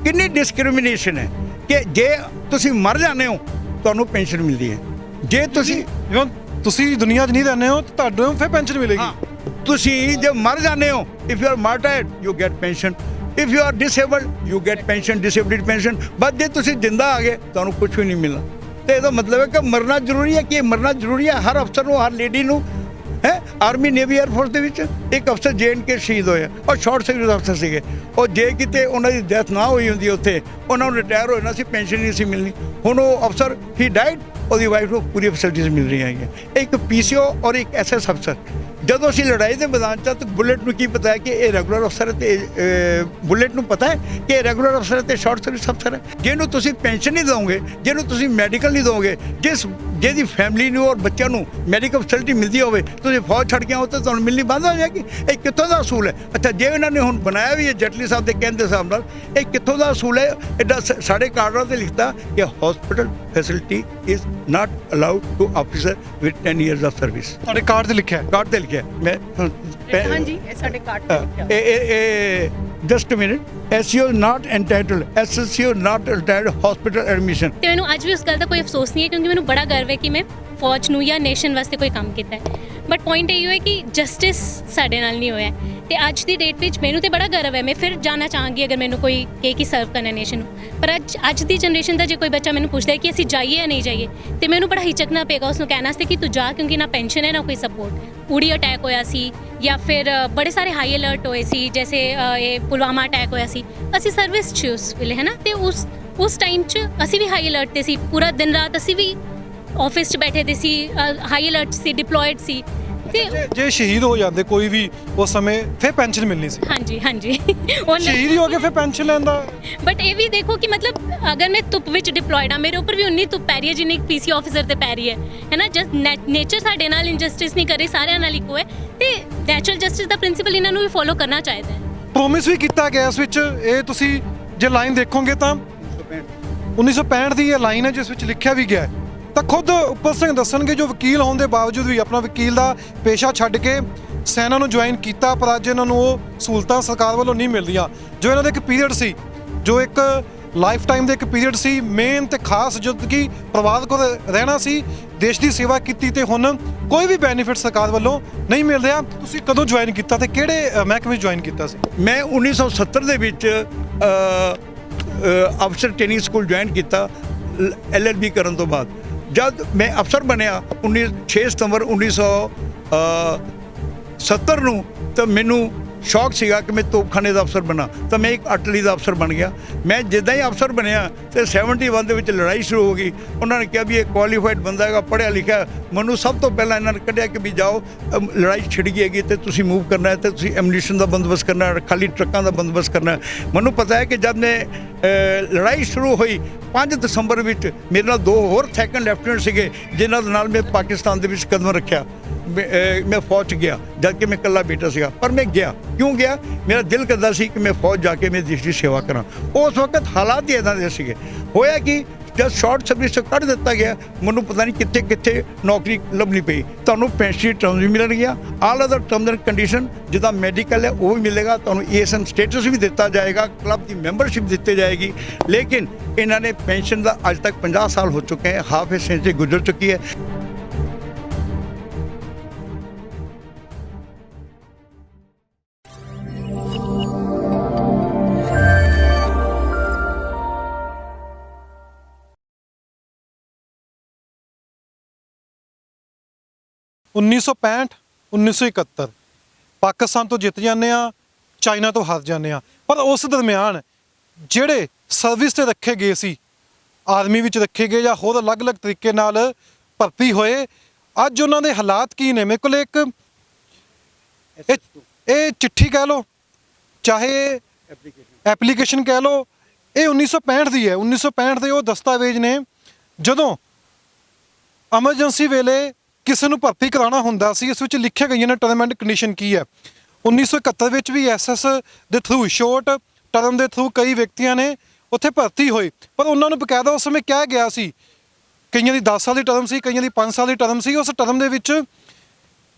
ਕਿੰਨੀ ਡਿਸਕ੍ਰਿਮੀਨੇਸ਼ਨ ਹੈ ਕਿ ਜੇ ਤੁਸੀਂ ਮਰ ਜਾਂਦੇ ਹੋ ਤੁਹਾਨੂੰ ਪੈਨਸ਼ਨ ਮਿਲਦੀ ਹੈ, ਜੇ ਤੁਸੀਂ ਤੁਸੀਂ ਦੁਨੀਆ 'ਚ ਨਹੀਂ ਰਹਿੰਦੇ ਹੋ ਤਾਂ ਤੁਹਾਨੂੰ ਫਿਰ ਪੈਨਸ਼ਨ ਮਿਲੇਗੀ। ਹਾਂ, ਤੁਸੀਂ ਜੇ ਮਰ ਜਾਂਦੇ ਹੋ, if you are martyred you get pension, if you are disabled you get pension, disability pension. ਬਸ ਜੇ ਤੁਸੀਂ ਜਿੰਦਾ ਆ ਗਏ ਤੁਹਾਨੂੰ ਕੁਝ ਵੀ ਨਹੀਂ ਮਿਲਣਾ। ਤੇ ਇਹਦਾ ਮਤਲਬ ਹੈ ਕਿ ਮਰਨਾ ਜ਼ਰੂਰੀ ਹੈ, ਕਿ ਮਰਨਾ ਜ਼ਰੂਰੀ ਹੈ ਹਰ ਅਫਸਰ ਨੂੰ, ਹਰ ਲੇਡੀ ਨੂੰ ਹੈ। ਆਰਮੀ ਨੇਵੀ 에ਅਰਫੋਰਸ ਦੇ ਵਿੱਚ ਇੱਕ ਅਫਸਰ JNK ਸ਼ਹੀਦ ਹੋਇਆ, ਔਰ ਸ਼ਾਰਟ ਸਰਵਿਸ ਅਫਸਰ ਸੀਗੇ। ਉਹ ਜੇ ਕਿਤੇ ਉਹਨਾਂ ਦੀ ਡੈਥ ਨਾ ਹੋਈ ਹੁੰਦੀ ਉੱਥੇ, ਉਹਨਾਂ ਨੂੰ ਰਿਟਾਇਰ ਹੋ ਜਾਣਾ ਸੀ, ਪੈਨਸ਼ਨ ਨਹੀਂ ਸੀ ਮਿਲਣੀ। ਹੁਣ ਉਹ ਅਫਸਰ ਹੀ ਡਾਈਡ, ਉਹਦੀ ਵਾਈਫ ਨੂੰ ਪੂਰੀ ਫੈਸਿਲਿਟੀਜ਼ ਮਿਲ ਰਹੀਆਂ ਹੈਗੀਆਂ। ਇੱਕ PCO ਔਰ ਇੱਕ SS ਅਫਸਰ, ਜਦੋਂ ਅਸੀਂ ਲੜਾਈ ਦੇ ਮੈਦਾਨ 'ਚ ਤਾਂ ਬੁਲੇਟ ਨੂੰ ਕੀ ਪਤਾ ਹੈ ਕਿ ਇਹ ਰੈਗੂਲਰ ਅਫਸਰ ਹੈ, ਤੇ ਬੁਲੇਟ ਨੂੰ ਪਤਾ ਹੈ ਕਿ ਇਹ ਰੈਗੂਲਰ ਅਫਸਰ ਹੈ ਤੇ ਸ਼ਾਰਟ ਸਰਵਿਸ ਅਫਸਰ ਹੈ। ਜਿਹਨੂੰ ਤੁਸੀਂ ਪੈਨਸ਼ਨ ਨਹੀਂ ਦਿਓਗੇ, ਜਿਹਨੂੰ ਤੁਸੀਂ ਮੈਡੀਕਲ ਨਹੀਂ ਦਿਓਗੇ, ਜਿਹਦੀ ਫੈਮਿਲੀ ਨੂੰ ਔਰ ਬੱਚਿਆਂ ਨੂੰ ਮੈਡੀਕਲ ਫੈਸਿਲਿਟੀ ਮਿਲਦੀ ਹੋਵੇ, ਤੁਸੀਂ ਫੌਜ ਛੱਡ ਕੇ ਆਓ ਤਾਂ ਤੁਹਾਨੂੰ ਮਿਲਣੀ ਬੰਦ ਹੋ ਜਾਏਗੀ। ਇਹ ਕਿੱਥੋਂ ਦਾ ਅਸੂਲ ਹੈ? ਅੱਛਾ, ਜੇ ਇਹਨਾਂ ਨੇ ਹੁਣ ਬਣਾਇਆ ਵੀ ਹੈ ਜੇਟਲੀ ਸਾਹਿਬ ਦੇ ਕਹਿਣ ਦੇ ਹਿਸਾਬ ਨਾਲ, ਇਹ ਕਿੱਥੋਂ ਦਾ ਅਸੂਲ ਹੈ? ਐਡਾ ਸਾਡੇ ਕਾਰਡਾਂ 'ਤੇ ਲਿਖਤਾ ਕਿ hospital facility is not allowed to officer with 10 years of service. ਤੁਹਾਡੇ ਕਾਰਡ ਤੇ ਲਿਖਿਆ ਹੈ? ਕਾਰਡ ਤੇ ਲਿਖਿਆ ਮੈਂ ਹਾਂਜੀ, ਇਹ ਸਾਡੇ ਕਾਰਡ ਤੇ ਲਿਖਿਆ ਇਹ just a minute, SCO not entitled, SSCO not entitled hospital admission. ਤੇ ਮੈਨੂੰ ਅੱਜ ਵੀ ਉਸ ਗੱਲ ਦਾ ਕੋਈ ਅਫਸੋਸ ਨਹੀਂ ਹੈ, ਕਿਉਂਕਿ ਮੈਨੂੰ ਬੜਾ ਗਰਵ ਹੈ ਕਿ ਮੈਂ ਫੌਜ ਨੂੰ ਜਾਂ ਨੇਸ਼ਨ ਵਾਸਤੇ ਕੋਈ ਕੰਮ ਕੀਤਾ ਹੈ। ਬਟ ਪੁਆਇੰਟ ਇਹ ਹੈ ਕਿ ਜਸਟਿਸ ਸਾਡੇ ਨਾਲ ਨਹੀਂ ਹੋਇਆ, ਤੇ ਅੱਜ ਦੀ ਡੇਟ ਵਿੱਚ ਮੈਨੂੰ ਤੇ ਬੜਾ ਗਰਵ ਹੈ। ਮੈਂ ਫਿਰ ਜਾਣਾ ਚਾਹਾਂਗੀ ਅਗਰ ਮੈਨੂੰ ਕੋਈ ਕਹੇ ਕਿ ਸਰਵ ਕਰਨਾ ਨੇਸ਼ਨ ਨੂੰ। ਪਰ ਅੱਜ ਦੀ ਜਨਰੇਸ਼ਨ ਦਾ ਜੇ ਕੋਈ ਬੱਚਾ ਮੈਨੂੰ ਪੁੱਛਦਾ ਹੈ ਕਿ ਅਸੀਂ ਜਾਈਏ ਜਾਂ ਨਹੀਂ ਜਾਈਏ, ਤੇ ਮੈਨੂੰ ਬੜਾ ਹਿਚਕਣਾ ਪਏਗਾ ਉਸ ਨੂੰ ਕਹਿਣ ਵਾਸਤੇ ਕਿ ਤੂੰ ਜਾ, ਕਿਉਂਕਿ ਨਾ ਪੈਨਸ਼ਨ ਹੈ ਨਾ ਕੋਈ ਸਪੋਰਟ। ਉੜੀ ਅਟੈਕ ਹੋਇਆ ਸੀ, ਜਾਂ ਫਿਰ ਬੜੇ ਸਾਰੇ ਹਾਈ ਅਲਰਟ ਹੋਏ ਸੀ, ਜੈਸੇ ਇਹ ਪੁਲਵਾਮਾ ਅਟੈਕ ਹੋਇਆ ਸੀ। ਅਸੀਂ ਸਰਵਿਸ 'ਚ ਉਸ ਵੇਲੇ ਹੈ ਨਾ, ਤੇ ਉਸ ਟਾਈਮ 'ਚ ਅਸੀਂ ਵੀ ਹਾਈ ਅਲਰਟ 'ਤੇ ਸੀ। ਪੂਰਾ ਦਿਨ ਰਾਤ ਅਸੀਂ ਵੀ ਆਫਿਸ 'ਚ ਬੈਠੇ ਦੇ ਸੀ, ਹਾਈ ਅਲਰਟ ਸੀ, ਡਿਪਲੋਇਡ ਸੀ। ਤੇ ਜੇ ਸ਼ਹੀਦ ਹੋ ਜਾਂਦੇ ਕੋਈ ਵੀ ਉਸ ਸਮੇਂ ਫਿਰ ਪੈਨਸ਼ਨ ਮਿਲਣੀ ਸੀ। ਹਾਂਜੀ ਸ਼ਹੀਦ ਹੀ ਹੋ ਕੇ ਫਿਰ ਪੈਨਸ਼ਨ ਲੈਂਦਾ। ਬਟ ਇਹ ਵੀ ਦੇਖੋ ਕਿ ਮਤਲਬ ਅਗਰ ਮੈਂ ਧੁੱਪ ਵਿੱਚ ਡਿਪਲੋਇਡ ਆ, ਮੇਰੇ ਉੱਪਰ ਵੀ ਉਨੀ ਧੁੱਪ ਪੈ ਰਹੀ ਹੈ ਜਿੰਨੀ ਇੱਕ PC ਆਫਿਸਰ ਤੇ ਪੈ ਰਹੀ ਹੈ ਨਾ। ਜਸਟ ਨੇਚਰ ਸਾਡੇ ਨਾਲ ਇਨਜਸਟਿਸ ਨਹੀਂ ਕਰੇ, ਸਾਰਿਆਂ ਨਾਲ ਇੱਕੋ ਹੈ, ਤੇ ਨੈਚੁਰਲ ਜਸਟਿਸ ਦਾ ਪ੍ਰਿੰਸੀਪਲ ਇਹਨਾਂ ਨੂੰ ਵੀ ਫੋਲੋ ਕਰਨਾ ਚਾਹੀਦਾ ਹੈ। ਪ੍ਰੋਮਿਸ ਵੀ ਕੀਤਾ ਗਿਆ ਇਸ ਵਿੱਚ। ਇਹ ਤੁਸੀਂ ਜੇ ਲਾਈਨ ਦੇਖੋਗੇ ਤਾਂ 1965 ਦੀ ਇਹ ਲਾਈਨ ਹੈ ਜਿਸ ਵਿੱਚ ਲਿਖਿਆ ਵੀ ਗਿਆ ਹੈ। ਤਾਂ ਖੁਦ ਉੱਪਲ ਸਿੰਘ ਦੱਸਣਗੇ, ਜੋ ਵਕੀਲ ਹੋਣ ਦੇ ਬਾਵਜੂਦ ਵੀ ਆਪਣਾ ਵਕੀਲ ਦਾ ਪੇਸ਼ਾ ਛੱਡ ਕੇ ਸੈਨਾ ਨੂੰ ਜੁਆਇਨ ਕੀਤਾ, ਪਰ ਅੱਜ ਇਹਨਾਂ ਨੂੰ ਉਹ ਸਹੂਲਤਾਂ ਸਰਕਾਰ ਵੱਲੋਂ ਨਹੀਂ ਮਿਲਦੀਆਂ। ਜੋ ਇਹਨਾਂ ਦਾ ਇੱਕ ਪੀਰੀਅਡ ਸੀ, ਜੋ ਇੱਕ ਲਾਈਫ ਟਾਈਮ ਦਾ ਇੱਕ ਪੀਰੀਅਡ ਸੀ, ਮੇਨ ਤੇ ਖਾਸ, ਜਦ ਕਿ ਪਰਿਵਾਰ ਕੋਲ ਰਹਿਣਾ ਸੀ, ਦੇਸ਼ ਦੀ ਸੇਵਾ ਕੀਤੀ, ਤੇ ਹੁਣ ਕੋਈ ਵੀ ਬੈਨੀਫਿਟ ਸਰਕਾਰ ਵੱਲੋਂ ਨਹੀਂ ਮਿਲ ਰਿਹਾ। ਤੁਸੀਂ ਕਦੋਂ ਜੁਆਇਨ ਕੀਤਾ ਤੇ ਕਿਹੜੇ ਮਹਿਕਮੇ 'ਚ ਜੁਆਇਨ ਕੀਤਾ ਸੀ? ਮੈਂ 1970 ਦੇ ਵਿੱਚ ਅਫਸਰ ਟ੍ਰੇਨਿੰਗ ਸਕੂਲ ਜੁਆਇਨ ਕੀਤਾ LLB ਕਰਨ ਤੋਂ ਬਾਅਦ। ਜਦ ਮੈਂ ਅਫਸਰ ਬਣਿਆ 6 ਸਤੰਬਰ 1970 ਨੂੰ, ਤਾਂ ਮੈਨੂੰ ਸ਼ੌਕ ਸੀਗਾ ਕਿ ਮੈਂ ਤੋਪਖਾਨੇ ਦਾ ਅਫਸਰ ਬਣਾ, ਤਾਂ ਮੈਂ ਇੱਕ ਅਟਲੀ ਦਾ ਅਫਸਰ ਬਣ ਗਿਆ। ਮੈਂ ਜਿੱਦਾਂ ਹੀ ਅਫਸਰ ਬਣਿਆ ਤੇ 71 ਦੇ ਵਿੱਚ ਲੜਾਈ ਸ਼ੁਰੂ ਹੋ ਗਈ। ਉਹਨਾਂ ਨੇ ਕਿਹਾ ਵੀ ਇਹ ਕੁਆਲੀਫਾਈਡ ਬੰਦਾ ਹੈਗਾ, ਪੜ੍ਹਿਆ ਲਿਖਿਆ। ਮੈਨੂੰ ਸਭ ਤੋਂ ਪਹਿਲਾਂ ਇਹਨਾਂ ਨੇ ਕੱਢਿਆ ਕਿ ਵੀ ਜਾਓ, ਲੜਾਈ ਛਿੜ ਗਈ ਹੈਗੀ ਤੇ ਤੁਸੀਂ ਮੂਵ ਕਰਨਾ ਹੈ, ਤੇ ਤੁਸੀਂ ਐਮੂਨੀਸ਼ਨ ਦਾ ਬੰਦੋਬਸਤ ਕਰਨਾ ਹੈ, ਖਾਲੀ ਟਰੱਕਾਂ ਦਾ ਬੰਦੋਬਸਤ ਕਰਨਾ ਹੈ। ਮੈਨੂੰ ਪਤਾ ਹੈ ਕਿ ਜਦ ਮੈਂ ਲੜਾਈ ਸ਼ੁਰੂ ਹੋਈ 5 ਦਸੰਬਰ ਵਿੱਚ, ਮੇਰੇ ਨਾਲ 2 ਹੋਰ ਸੈਕੰਡ ਲੈਫਟੀਨੈਂਟ ਸੀਗੇ ਜਿਨ੍ਹਾਂ ਦੇ ਨਾਲ ਮੈਂ ਪਾਕਿਸਤਾਨ ਦੇ ਵਿੱਚ ਕਦਮ ਰੱਖਿਆ। ਮੈਂ ਫੌਜ 'ਚ ਗਿਆ ਜਦ ਕਿ ਮੈਂ ਇਕੱਲਾ ਬੇਟਾ ਸੀਗਾ, ਪਰ ਮੈਂ ਗਿਆ। ਕਿਉਂ ਗਿਆ? ਮੇਰਾ ਦਿਲ ਕਰਦਾ ਸੀ ਕਿ ਮੈਂ ਫੌਜ ਜਾ ਕੇ ਮੈਂ ਦੇਸ਼ ਦੀ ਸੇਵਾ ਕਰਾਂ। ਉਸ ਵਕਤ ਹਾਲਾਤ ਹੀ ਇੱਦਾਂ ਦੇ ਸੀਗੇ। ਹੋਇਆ ਕਿ ਜਦ ਸ਼ਾਰਟ ਸਰਵਿਸ 'ਚ ਕੱਢ ਦਿੱਤਾ ਗਿਆ, ਮੈਨੂੰ ਪਤਾ ਨਹੀਂ ਕਿੱਥੇ ਕਿੱਥੇ ਨੌਕਰੀ ਲੱਭਣੀ ਪਈ। ਤੁਹਾਨੂੰ ਪੈਨਸ਼ਨ ਟਰਮਸ ਵੀ ਮਿਲਣਗੀਆਂ, all other terms and condition, ਜਿੱਦਾਂ ਮੈਡੀਕਲ ਹੈ ਉਹ ਵੀ ਮਿਲੇਗਾ, ਤੁਹਾਨੂੰ ASM ਸਟੇਟਸ ਵੀ ਦਿੱਤਾ ਜਾਏਗਾ, ਕਲੱਬ ਦੀ ਮੈਂਬਰਸ਼ਿਪ ਦਿੱਤੀ ਜਾਏਗੀ। ਲੇਕਿਨ ਇਹਨਾਂ ਨੇ ਪੈਨਸ਼ਨ ਦਾ ਅੱਜ ਤੱਕ 50 ਸਾਲ ਹੋ ਚੁੱਕੇ ਹੈ, ਹਾਫ ਏ ਸੈਂਚੁਰੀ ਗੁਜ਼ਰ ਚੁੱਕੀ ਹੈ। (1965) 1971 ਪਾਕਿਸਤਾਨ ਤੋਂ ਜਿੱਤ ਜਾਂਦੇ ਆ, ਚਾਈਨਾ ਤੋਂ ਹਾਰ ਜਾਂਦੇ ਆ। ਪਰ ਉਸ ਦਰਮਿਆਨ ਜਿਹੜੇ ਸਰਵਿਸ ਤੇ ਰੱਖੇ ਗਏ ਸੀ, ਆਰਮੀ ਵਿੱਚ ਰੱਖੇ ਗਏ ਜਾਂ ਹੋਰ ਅਲੱਗ-ਅਲੱਗ ਤਰੀਕੇ ਨਾਲ ਭਰਤੀ ਹੋਏ, ਅੱਜ ਉਹਨਾਂ ਦੇ ਹਾਲਾਤ ਕੀ ਨੇ? ਮੇਰੇ ਕੋਲ ਇੱਕ ਇਹ ਚਿੱਠੀ ਕਹਿ ਲਓ, ਚਾਹੇ ਐਪਲੀਕੇਸ਼ਨ ਕਹਿ ਲਓ, ਇਹ 1965 ਦੀ ਹੈ। 1965 ਦੇ ਉਹ ਦਸਤਾਵੇਜ਼ ਨੇ ਜਦੋਂ ਐਮਰਜੈਂਸੀ ਵੇਲੇ ਕਿਸੇ ਨੂੰ ਭਰਤੀ ਕਰਾਉਣਾ ਹੁੰਦਾ ਸੀ। ਇਸ ਵਿੱਚ ਲਿਖੀਆਂ ਗਈਆਂ ਨੇ ਟਰਮ ਐਂਡ ਕੰਡੀਸ਼ਨ ਕੀ ਹੈ। 1971 ਵਿੱਚ ਵੀ SS ਦੇ ਥਰੂ, ਸ਼ੋਰਟ ਟਰਮ ਦੇ ਥਰੂ ਕਈ ਵਿਅਕਤੀਆਂ ਨੇ ਉੱਥੇ ਭਰਤੀ ਹੋਏ, ਪਰ ਉਹਨਾਂ ਨੂੰ ਬਕਾਇਦਾ ਉਸ ਸਮੇਂ ਕਿਹਾ ਗਿਆ ਸੀ, ਕਈਆਂ ਦੀ 10 ਸਾਲ ਦੀ ਟਰਮ ਸੀ, ਕਈਆਂ ਦੀ 5 ਸਾਲ ਦੀ ਟਰਮ ਸੀ। ਉਸ ਟਰਮ ਦੇ ਵਿੱਚ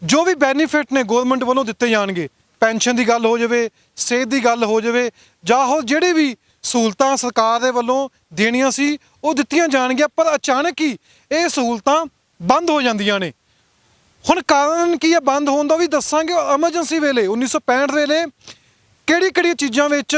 ਜੋ ਵੀ ਬੈਨੀਫਿਟ ਨੇ ਗੌਰਮੈਂਟ ਵੱਲੋਂ ਦਿੱਤੇ ਜਾਣਗੇ, ਪੈਨਸ਼ਨ ਦੀ ਗੱਲ ਹੋ ਜਾਵੇ, ਸਿਹਤ ਦੀ ਗੱਲ ਹੋ ਜਾਵੇ, ਜਾਂ ਹੋਰ ਜਿਹੜੇ ਵੀ ਸਹੂਲਤਾਂ ਸਰਕਾਰ ਦੇ ਵੱਲੋਂ ਦੇਣੀਆਂ ਸੀ ਉਹ ਦਿੱਤੀਆਂ ਜਾਣਗੀਆਂ, ਪਰ ਅਚਾਨਕ ਹੀ ਇਹ ਸਹੂਲਤਾਂ ਬੰਦ ਹੋ ਜਾਂਦੀਆਂ ਨੇ। ਹੁਣ ਕਾਰਨ ਕੀ ਹੈ ਬੰਦ ਹੋਣ ਦਾ ਵੀ ਦੱਸਾਂਗੇ। ਐਮਰਜੈਂਸੀ ਵੇਲੇ 1965 ਵੇਲੇ ਕਿਹੜੀ ਚੀਜ਼ਾਂ ਵਿੱਚ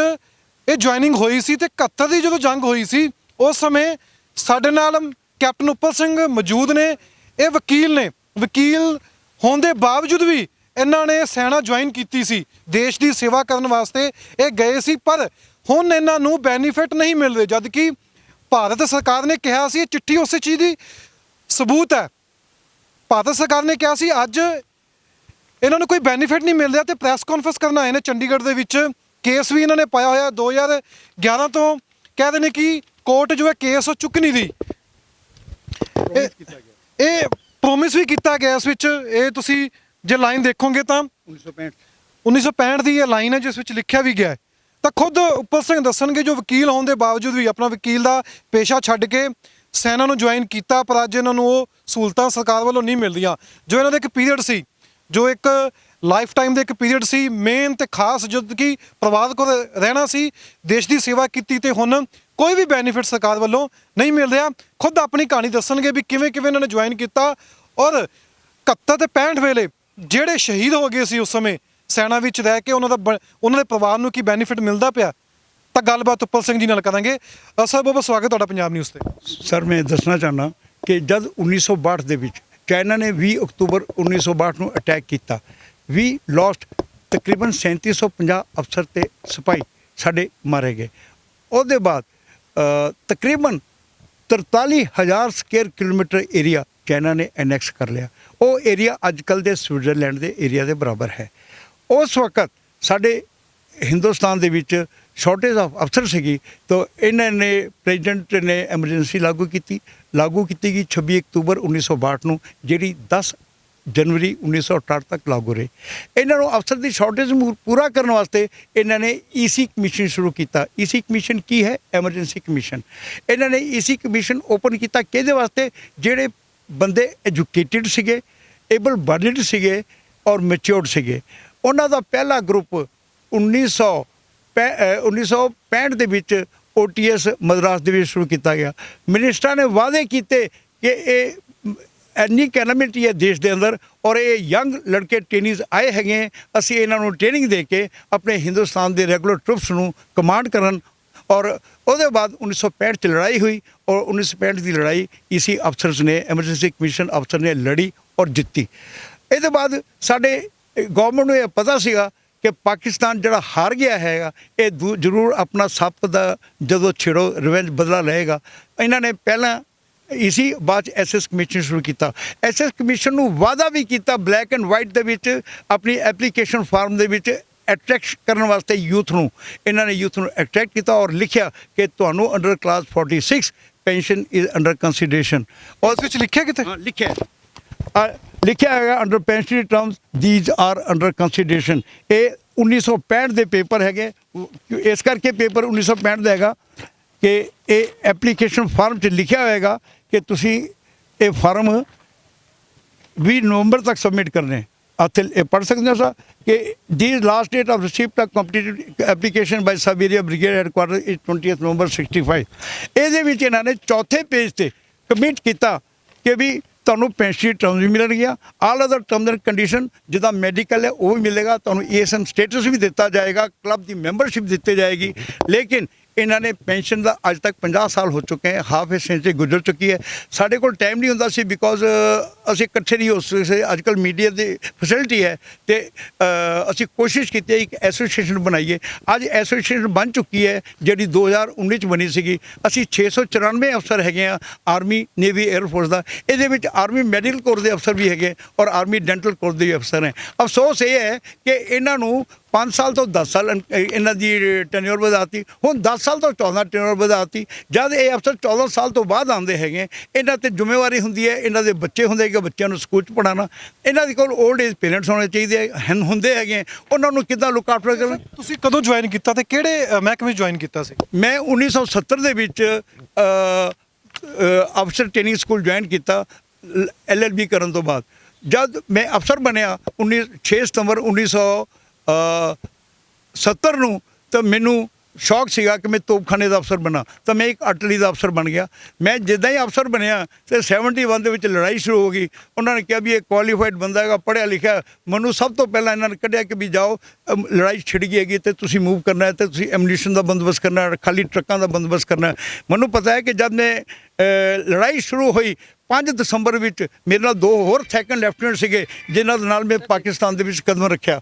ਇਹ ਜੁਆਇਨਿੰਗ ਹੋਈ ਸੀ, ਤੇ 71 ਦੀ ਜਦੋਂ ਜੰਗ ਹੋਈ ਸੀ ਉਸ ਸਮੇਂ ਸਾਡੇ ਨਾਲ ਕੈਪਟਨ ਉੱਪਲ ਸਿੰਘ ਮੌਜੂਦ ਨੇ। ਇਹ ਵਕੀਲ ਨੇ, ਵਕੀਲ ਹੋਣ ਦੇ ਬਾਵਜੂਦ ਵੀ ਇਹਨਾਂ ਨੇ ਸੈਨਾ ਜੁਆਇਨ ਕੀਤੀ ਸੀ, ਦੇਸ਼ ਦੀ ਸੇਵਾ ਕਰਨ ਵਾਸਤੇ ਇਹ ਗਏ ਸੀ, ਪਰ ਹੁਣ ਇਹਨਾਂ ਨੂੰ ਬੈਨੀਫਿਟ ਨਹੀਂ ਮਿਲ ਰਹੇ, ਜਦ ਕਿ ਭਾਰਤ ਸਰਕਾਰ ਨੇ ਕਿਹਾ ਸੀ, ਇਹ ਚਿੱਠੀ ਉਸੇ ਚੀਜ਼ ਦੀ ਸਬੂਤ ਹੈ। ਭਾਰਤ ਸਰਕਾਰ ਨੇ ਕਿਹਾ ਸੀ ਅੱਜ ਇਹਨਾਂ ਨੂੰ ਕੋਈ ਬੈਨੀਫਿਟ ਨਹੀਂ ਮਿਲ ਰਿਹਾ, ਤੇ ਪ੍ਰੈਸ ਕਾਨਫਰੰਸ ਕਰਨ ਆਏ ਨੇ ਚੰਡੀਗੜ੍ਹ ਦੇ ਵਿੱਚ। ਕੇਸ ਵੀ ਇਹਨਾਂ ਨੇ ਪਾਇਆ ਹੋਇਆ 2011 ਤੋਂ, ਕਹਿੰਦੇ ਨੇ ਕਿ ਕੋਰਟ ਜੋ ਹੈ ਕੇਸ ਉਹ ਚੁੱਕ ਨਹੀਂ ਰਹੀ। ਇਹ ਪ੍ਰੋਮਿਸ ਵੀ ਕੀਤਾ ਗਿਆ ਇਸ ਵਿੱਚ। ਇਹ ਤੁਸੀਂ ਜੇ ਲਾਈਨ ਦੇਖੋਗੇ ਤਾਂ 1965 ਦੀ ਇਹ ਲਾਈਨ ਹੈ ਜਿਸ ਵਿੱਚ ਲਿਖਿਆ ਵੀ ਗਿਆ ਹੈ। ਤਾਂ ਖੁਦ ਉੱਪਲ ਸਿੰਘ ਦੱਸਣਗੇ ਜੋ ਵਕੀਲ ਹੋਣ ਦੇ ਬਾਵਜੂਦ ਵੀ ਆਪਣਾ ਵਕੀਲ ਦਾ ਪੇਸ਼ਾ ਛੱਡ ਕੇ ਸੈਨਾ ਨੂੰ ਜੁਆਇਨ ਕੀਤਾ, ਪਰ ਅੱਜ ਇਹਨਾਂ ਨੂੰ ਉਹ ਸਹੂਲਤਾਂ ਸਰਕਾਰ ਵੱਲੋਂ ਨਹੀਂ ਮਿਲ ਰਹੀਆਂ। ਜੋ ਇਹਨਾਂ ਦਾ ਇੱਕ ਪੀਰੀਅਡ ਸੀ, ਜੋ ਇੱਕ ਲਾਈਫ ਟਾਈਮ ਦਾ ਇੱਕ ਪੀਰੀਅਡ ਸੀ, ਮੇਨ ਤੇ ਖਾਸ, ਜਦ ਕਿ ਪਰਿਵਾਰ ਕੋਲ ਰਹਿਣਾ ਸੀ, ਦੇਸ਼ ਦੀ ਸੇਵਾ ਕੀਤੀ, ਤੇ ਹੁਣ ਕੋਈ ਵੀ ਬੈਨੀਫਿਟ ਸਰਕਾਰ ਵੱਲੋਂ ਨਹੀਂ ਮਿਲ ਰਿਹਾ। ਖੁਦ ਆਪਣੀ ਕਹਾਣੀ ਦੱਸਣਗੇ ਵੀ ਕਿਵੇਂ ਇਹਨਾਂ ਨੇ ਜੁਆਇਨ ਕੀਤਾ, ਔਰ 71 ਤੇ 65 ਵੇਲੇ ਜਿਹੜੇ ਸ਼ਹੀਦ ਹੋ ਗਏ ਸੀ ਉਸ ਸਮੇਂ ਸੈਨਾ ਵਿੱਚ ਰਹਿ ਕੇ, ਉਹਨਾਂ ਦੇ ਪਰਿਵਾਰ ਨੂੰ ਕੀ ਬੈਨੀਫਿਟ ਮਿਲਦਾ ਪਿਆ। ਤਾਂ ਗੱਲਬਾਤ ਉੱਪਲ ਸਿੰਘ ਜੀ ਨਾਲ ਕਰਾਂਗੇ। ਸਰ ਬਹੁਤ ਬਹੁਤ ਸਵਾਗਤ ਤੁਹਾਡਾ ਪੰਜਾਬ ਨਿਊਜ਼ ਤੇ। ਸਰ ਮੈਂ ਦੱਸਣਾ ਚਾਹੁੰਦਾ ਕਿ ਜਦ 1962 ਦੇ ਵਿੱਚ ਚਾਈਨਾ ਨੇ 20 ਅਕਤੂਬਰ 1962 ਨੂੰ ਅਟੈਕ ਕੀਤਾ, ਵੀ ਲੋਸਟ ਤਕਰੀਬਨ 3750 ਅਫਸਰ ਤੇ ਸਿਪਾਹੀ ਸਾਡੇ ਮਾਰੇ ਗਏ। ਉਹਦੇ ਬਾਅਦ ਤਕਰੀਬਨ 43,000 ਸਕੁਅਰ ਕਿਲੋਮੀਟਰ ਏਰੀਆ ਚਾਈਨਾ ਨੇ ਐਨੈਕਸ ਕਰ ਲਿਆ। ਉਹ ਏਰੀਆ ਅੱਜ ਕੱਲ੍ਹ ਦੇ ਸਵਿਟਜ਼ਰਲੈਂਡ ਦੇ ਏਰੀਆ ਦੇ ਬਰਾਬਰ ਹੈ। ਉਸ ਵਕਤ ਸਾਡੇ ਹਿੰਦੁਸਤਾਨ ਦੇ ਵਿੱਚ ਸ਼ਾਰਟੇਜ ਆਫ ਅਫਸਰ ਸੀਗੀ, ਤਾਂ ਇਹਨਾਂ ਨੇ ਪ੍ਰੈਜ਼ੀਡੈਂਟ ਨੇ ਐਮਰਜੈਂਸੀ ਲਾਗੂ ਕੀਤੀ ਗਈ 26 ਅਕਤੂਬਰ 1962 ਨੂੰ, ਜਿਹੜੀ 10 ਜਨਵਰੀ 1968 ਤੱਕ ਲਾਗੂ ਰਹੀ। ਇਹਨਾਂ ਨੂੰ ਅਫਸਰ ਦੀ ਸ਼ਾਰਟੇਜ ਨੂੰ ਪੂਰਾ ਕਰਨ ਵਾਸਤੇ ਇਹਨਾਂ ਨੇ ਈਸੀ ਕਮਿਸ਼ਨ ਸ਼ੁਰੂ ਕੀਤਾ। ਈਸੀ ਕਮਿਸ਼ਨ ਕੀ ਹੈ? Emergency commission. ਇਹਨਾਂ ਨੇ ਈਸੀ ਕਮਿਸ਼ਨ ਓਪਨ ਕੀਤਾ ਕਿਹਦੇ ਵਾਸਤੇ? ਜਿਹੜੇ ਬੰਦੇ ਐਜੂਕੇਟਿਡ ਸੀਗੇ, ਏਬਲ ਬਾਡੀਡ ਸੀਗੇ ਔਰ ਮੈਚਿਓਰਡ ਸੀਗੇ। ਉਹਨਾਂ ਦਾ ਪਹਿਲਾ ਗਰੁੱਪ 1965 ਦੇ ਵਿੱਚ OTS ਮਦਰਾਸ ਦੇ ਵਿੱਚ ਸ਼ੁਰੂ ਕੀਤਾ ਗਿਆ। ਮਿਨਿਸਟਰਾਂ ਨੇ ਵਾਅਦੇ ਕੀਤੇ ਕਿ ਇਹ ਇੰਨੀ ਕੈਲਮਿਟੀ ਹੈ ਦੇਸ਼ ਦੇ ਅੰਦਰ, ਔਰ ਇਹ ਯੰਗ ਲੜਕੇ ਟ੍ਰੇਨਿੰਗਸ ਆਏ ਹੈਗੇ, ਅਸੀਂ ਇਹਨਾਂ ਨੂੰ ਟ੍ਰੇਨਿੰਗ ਦੇ ਕੇ ਆਪਣੇ ਹਿੰਦੁਸਤਾਨ ਦੇ ਰੈਗੂਲਰ ਟਰੂਪਸ ਨੂੰ ਕਮਾਂਡ ਕਰਨ। ਔਰ ਉਹਦੇ ਬਾਅਦ 1965 'ਚ ਲੜਾਈ ਹੋਈ, ਔਰ 1965 ਦੀ ਲੜਾਈ ਈਸੀ ਅਫਸਰਸ ਨੇ, ਐਮਰਜੈਂਸੀ ਕਮਿਸ਼ਨ ਅਫਸਰ ਨੇ ਲੜੀ ਔਰ ਜਿੱਤੀ। ਇਹਦੇ ਬਾਅਦ ਸਾਡੇ ਗੌਰਮੈਂਟ ਨੂੰ ਇਹ ਪਤਾ ਸੀਗਾ ਕਿ ਪਾਕਿਸਤਾਨ ਜਿਹੜਾ ਹਾਰ ਗਿਆ ਹੈਗਾ, ਇਹ ਜ਼ਰੂਰ ਆਪਣਾ ਸੱਪ ਦਾ ਜਦੋਂ ਛਿੜੋ ਰਿਵੈਂਜ ਬਦਲਾ ਲਏਗਾ। ਇਹਨਾਂ ਨੇ ਪਹਿਲਾਂ ਇਸੀ ਬਾਅਦ 'ਚ SS ਕਮਿਸ਼ਨ ਸ਼ੁਰੂ ਕੀਤਾ। SS ਕਮਿਸ਼ਨ ਨੂੰ ਵਾਅਦਾ ਵੀ ਕੀਤਾ ਬਲੈਕ ਐਂਡ ਵਾਈਟ ਦੇ ਵਿੱਚ, ਆਪਣੀ ਐਪਲੀਕੇਸ਼ਨ ਫਾਰਮ ਦੇ ਵਿੱਚ ਅਟਰੈਕਟ ਕਰਨ ਵਾਸਤੇ ਯੂਥ ਨੂੰ। ਇਹਨਾਂ ਨੇ ਯੂਥ ਨੂੰ ਅਟਰੈਕਟ ਕੀਤਾ ਔਰ ਲਿਖਿਆ ਕਿ ਤੁਹਾਨੂੰ under class 46 pension is under consideration. ਔਰ ਉਸ ਵਿੱਚ ਲਿਖਿਆ ਕਿਤੇ? ਲਿਖਿਆ ਹੈਗਾ under pensionary terms these are under consideration. ਇਹ 1965 ਦੇ ਪੇਪਰ ਹੈਗੇ, ਇਸ ਕਰਕੇ ਪੇਪਰ 1965 ਦਾ ਹੈਗਾ ਕਿ ਇਹ ਐਪਲੀਕੇਸ਼ਨ ਫਾਰਮ 'ਚ ਲਿਖਿਆ ਹੋਏਗਾ ਕਿ ਤੁਸੀਂ ਇਹ ਫਾਰਮ 20 ਨਵੰਬਰ ਤੱਕ ਸਬਮਿਟ ਕਰਨੇ। ਇੱਥੇ ਇਹ ਪੜ੍ਹ ਸਕਦੇ ਹੋ ਸਰ ਕਿ these last date of receipt of completed application by sub area brigade headquarter is 20 November 65। ਇਹਦੇ ਵਿੱਚ ਇਹਨਾਂ ਨੇ ਚੌਥੇ ਪੇਜ ਤੇ ਕਮਿਟ ਕੀਤਾ ਕਿ ਵੀ ਤੁਹਾਨੂੰ ਪੈਨਸ਼ਨ ਟਰਮਸ ਵੀ ਮਿਲਣਗੀਆਂ, all other terms and condition, ਜਿੱਦਾਂ ਮੈਡੀਕਲ ਹੈ ਉਹ ਵੀ ਮਿਲੇਗਾ, ਤੁਹਾਨੂੰ ESM ਸਟੇਟਸ ਵੀ ਦਿੱਤਾ ਜਾਏਗਾ, ਕਲੱਬ ਦੀ ਮੈਂਬਰਸ਼ਿਪ ਦਿੱਤੀ ਜਾਏਗੀ। ਲੇਕਿਨ ਇਹਨਾਂ ਨੇ ਪੈਨਸ਼ਨ ਦਾ ਅੱਜ ਤੱਕ 50 ਸਾਲ ਹੋ ਚੁੱਕੇ ਹੈ, ਹਾਫ ਏ ਸੈਂਚੁਰੀ ਗੁਜ਼ਰ ਚੁੱਕੀ ਹੈ। ਸਾਡੇ ਕੋਲ ਟਾਈਮ ਨਹੀਂ ਹੁੰਦਾ ਸੀ ਬਿਕੋਜ਼ ਅਸੀਂ ਇਕੱਠੇ ਨਹੀਂ ਹੋ ਸਕਦੇ। ਅੱਜ ਕੱਲ੍ਹ ਮੀਡੀਆ ਦੀ ਫੈਸਿਲਿਟੀ ਹੈ, ਅਤੇ ਅਸੀਂ ਕੋਸ਼ਿਸ਼ ਕੀਤੀ ਹੈ ਇੱਕ ਐਸੋਸੀਏਸ਼ਨ ਬਣਾਈਏ। ਅੱਜ ਐਸੋਸੀਏਸ਼ਨ ਬਣ ਚੁੱਕੀ ਹੈ ਜਿਹੜੀ 2019 'ਚ ਬਣੀ ਸੀਗੀ। ਅਸੀਂ 694 ਅਫਸਰ ਹੈਗੇ ਆ ਆਰਮੀ, ਨੇਵੀ, 에ਅਰਫੋਰਸ ਦਾ। ਇਹਦੇ ਵਿੱਚ ਆਰਮੀ ਮੈਡੀਕਲ ਕੋਰ ਦੇ ਅਫਸਰ ਵੀ ਹੈਗੇ ਔਰ ਆਰਮੀ ਡੈਂਟਲ ਕੋਰ ਦੇ ਵੀ ਅਫਸਰ ਹੈ। ਅਫਸੋਸ ਇਹ ਹੈ ਕਿ ਇਹਨਾਂ ਨੂੰ 5 ਸਾਲ ਤੋਂ 10 ਸਾਲ ਇਹਨਾਂ ਦੀ ਟੈਨਿਓਰ ਵਧਾਤੀ, ਹੁਣ 10 ਸਾਲ ਤੋਂ 14 ਟੈਨਿਓਰ ਵਧਾਤੀ। ਜਦ ਇਹ ਅਫਸਰ 14 ਸਾਲ ਤੋਂ ਬਾਅਦ ਆਉਂਦੇ ਹੈਗੇ, ਇਹਨਾਂ ਤੇ ਜ਼ਿੰਮੇਵਾਰੀ ਹੁੰਦੀ ਹੈ, ਇਹਨਾਂ ਦੇ ਬੱਚੇ ਹੁੰਦੇ ਹੈਗੇ, ਬੱਚਿਆਂ ਨੂੰ ਸਕੂਲ 'ਚ ਪੜ੍ਹਾਉਣਾ। ਇਹਨਾਂ ਦੇ ਕੋਲ 올ਡ ਏਜ ਪੇਰੈਂਟਸ ਹੋਣੇ ਚਾਹੀਦੇ ਹੁੰਦੇ ਹੈਗੇ, ਉਹਨਾਂ ਨੂੰ ਕਿੱਦਾਂ ਲੁੱਕ ਆਫਟਰ ਕਰਨਾ। ਤੁਸੀਂ ਕਦੋਂ ਜੁਆਇਨ ਕੀਤਾ ਤੇ ਕਿਹੜੇ ਮਹਿਕਮੇ ਜੁਆਇਨ ਕੀਤਾ ਸੀ? ਮੈਂ 1970 ਦੇ ਵਿੱਚ ਅਫਸਰ ਟ੍ਰੇਨਿੰਗ ਸਕੂਲ ਜੁਆਇਨ ਕੀਤਾ LLB ਕਰਨ ਤੋਂ ਬਾਅਦ। ਜਦ ਮੈਂ ਅਫਸਰ ਬਣਿਆ 6 ਸਤੰਬਰ 1970 ਨੂੰ, ਤਾਂ ਮੈਨੂੰ ਸ਼ੌਕ ਸੀਗਾ ਕਿ ਮੈਂ ਤੋਪਖਾਨੇ ਦਾ ਅਫਸਰ ਬਣਾ, ਤਾਂ ਮੈਂ ਇੱਕ ਅਰਟਿਲਰੀ ਦਾ ਅਫਸਰ ਬਣ ਗਿਆ। ਮੈਂ ਜਿੱਦਾਂ ਹੀ ਅਫਸਰ ਬਣਿਆ ਤੇ 71 ਦੇ ਵਿੱਚ ਲੜਾਈ ਸ਼ੁਰੂ ਹੋ ਗਈ। ਉਹਨਾਂ ਨੇ ਕਿਹਾ ਵੀ ਇਹ ਕੁਆਲੀਫਾਈਡ ਬੰਦਾ ਹੈਗਾ, ਪੜ੍ਹਿਆ ਲਿਖਿਆ। ਮੈਨੂੰ ਸਭ ਤੋਂ ਪਹਿਲਾਂ ਇਹਨਾਂ ਨੇ ਕੱਢਿਆ ਕਿ ਵੀ ਜਾਓ, ਲੜਾਈ ਛਿੜ ਗਈ ਹੈਗੀ ਤੇ ਤੁਸੀਂ ਮੂਵ ਕਰਨਾ ਹੈ, ਤੇ ਤੁਸੀਂ ਐਮੂਨੀਸ਼ਨ ਦਾ ਬੰਦੋਬਸਤ ਕਰਨਾ ਹੈ, ਖਾਲੀ ਟਰੱਕਾਂ ਦਾ ਬੰਦੋਬਸਤ ਕਰਨਾ ਹੈ। ਮੈਨੂੰ ਪਤਾ ਹੈ ਕਿ ਜਦ ਮੈਂ ਲੜਾਈ ਸ਼ੁਰੂ ਹੋਈ 5 ਦਸੰਬਰ ਵਿੱਚ, ਮੇਰੇ ਨਾਲ 2 ਹੋਰ ਸੈਕੰਡ ਲੈਫਟੀਨੈਂਟ ਸੀਗੇ ਜਿਨ੍ਹਾਂ ਦੇ ਨਾਲ ਮੈਂ ਪਾਕਿਸਤਾਨ ਦੇ ਵਿੱਚ ਕਦਮ ਰੱਖਿਆ,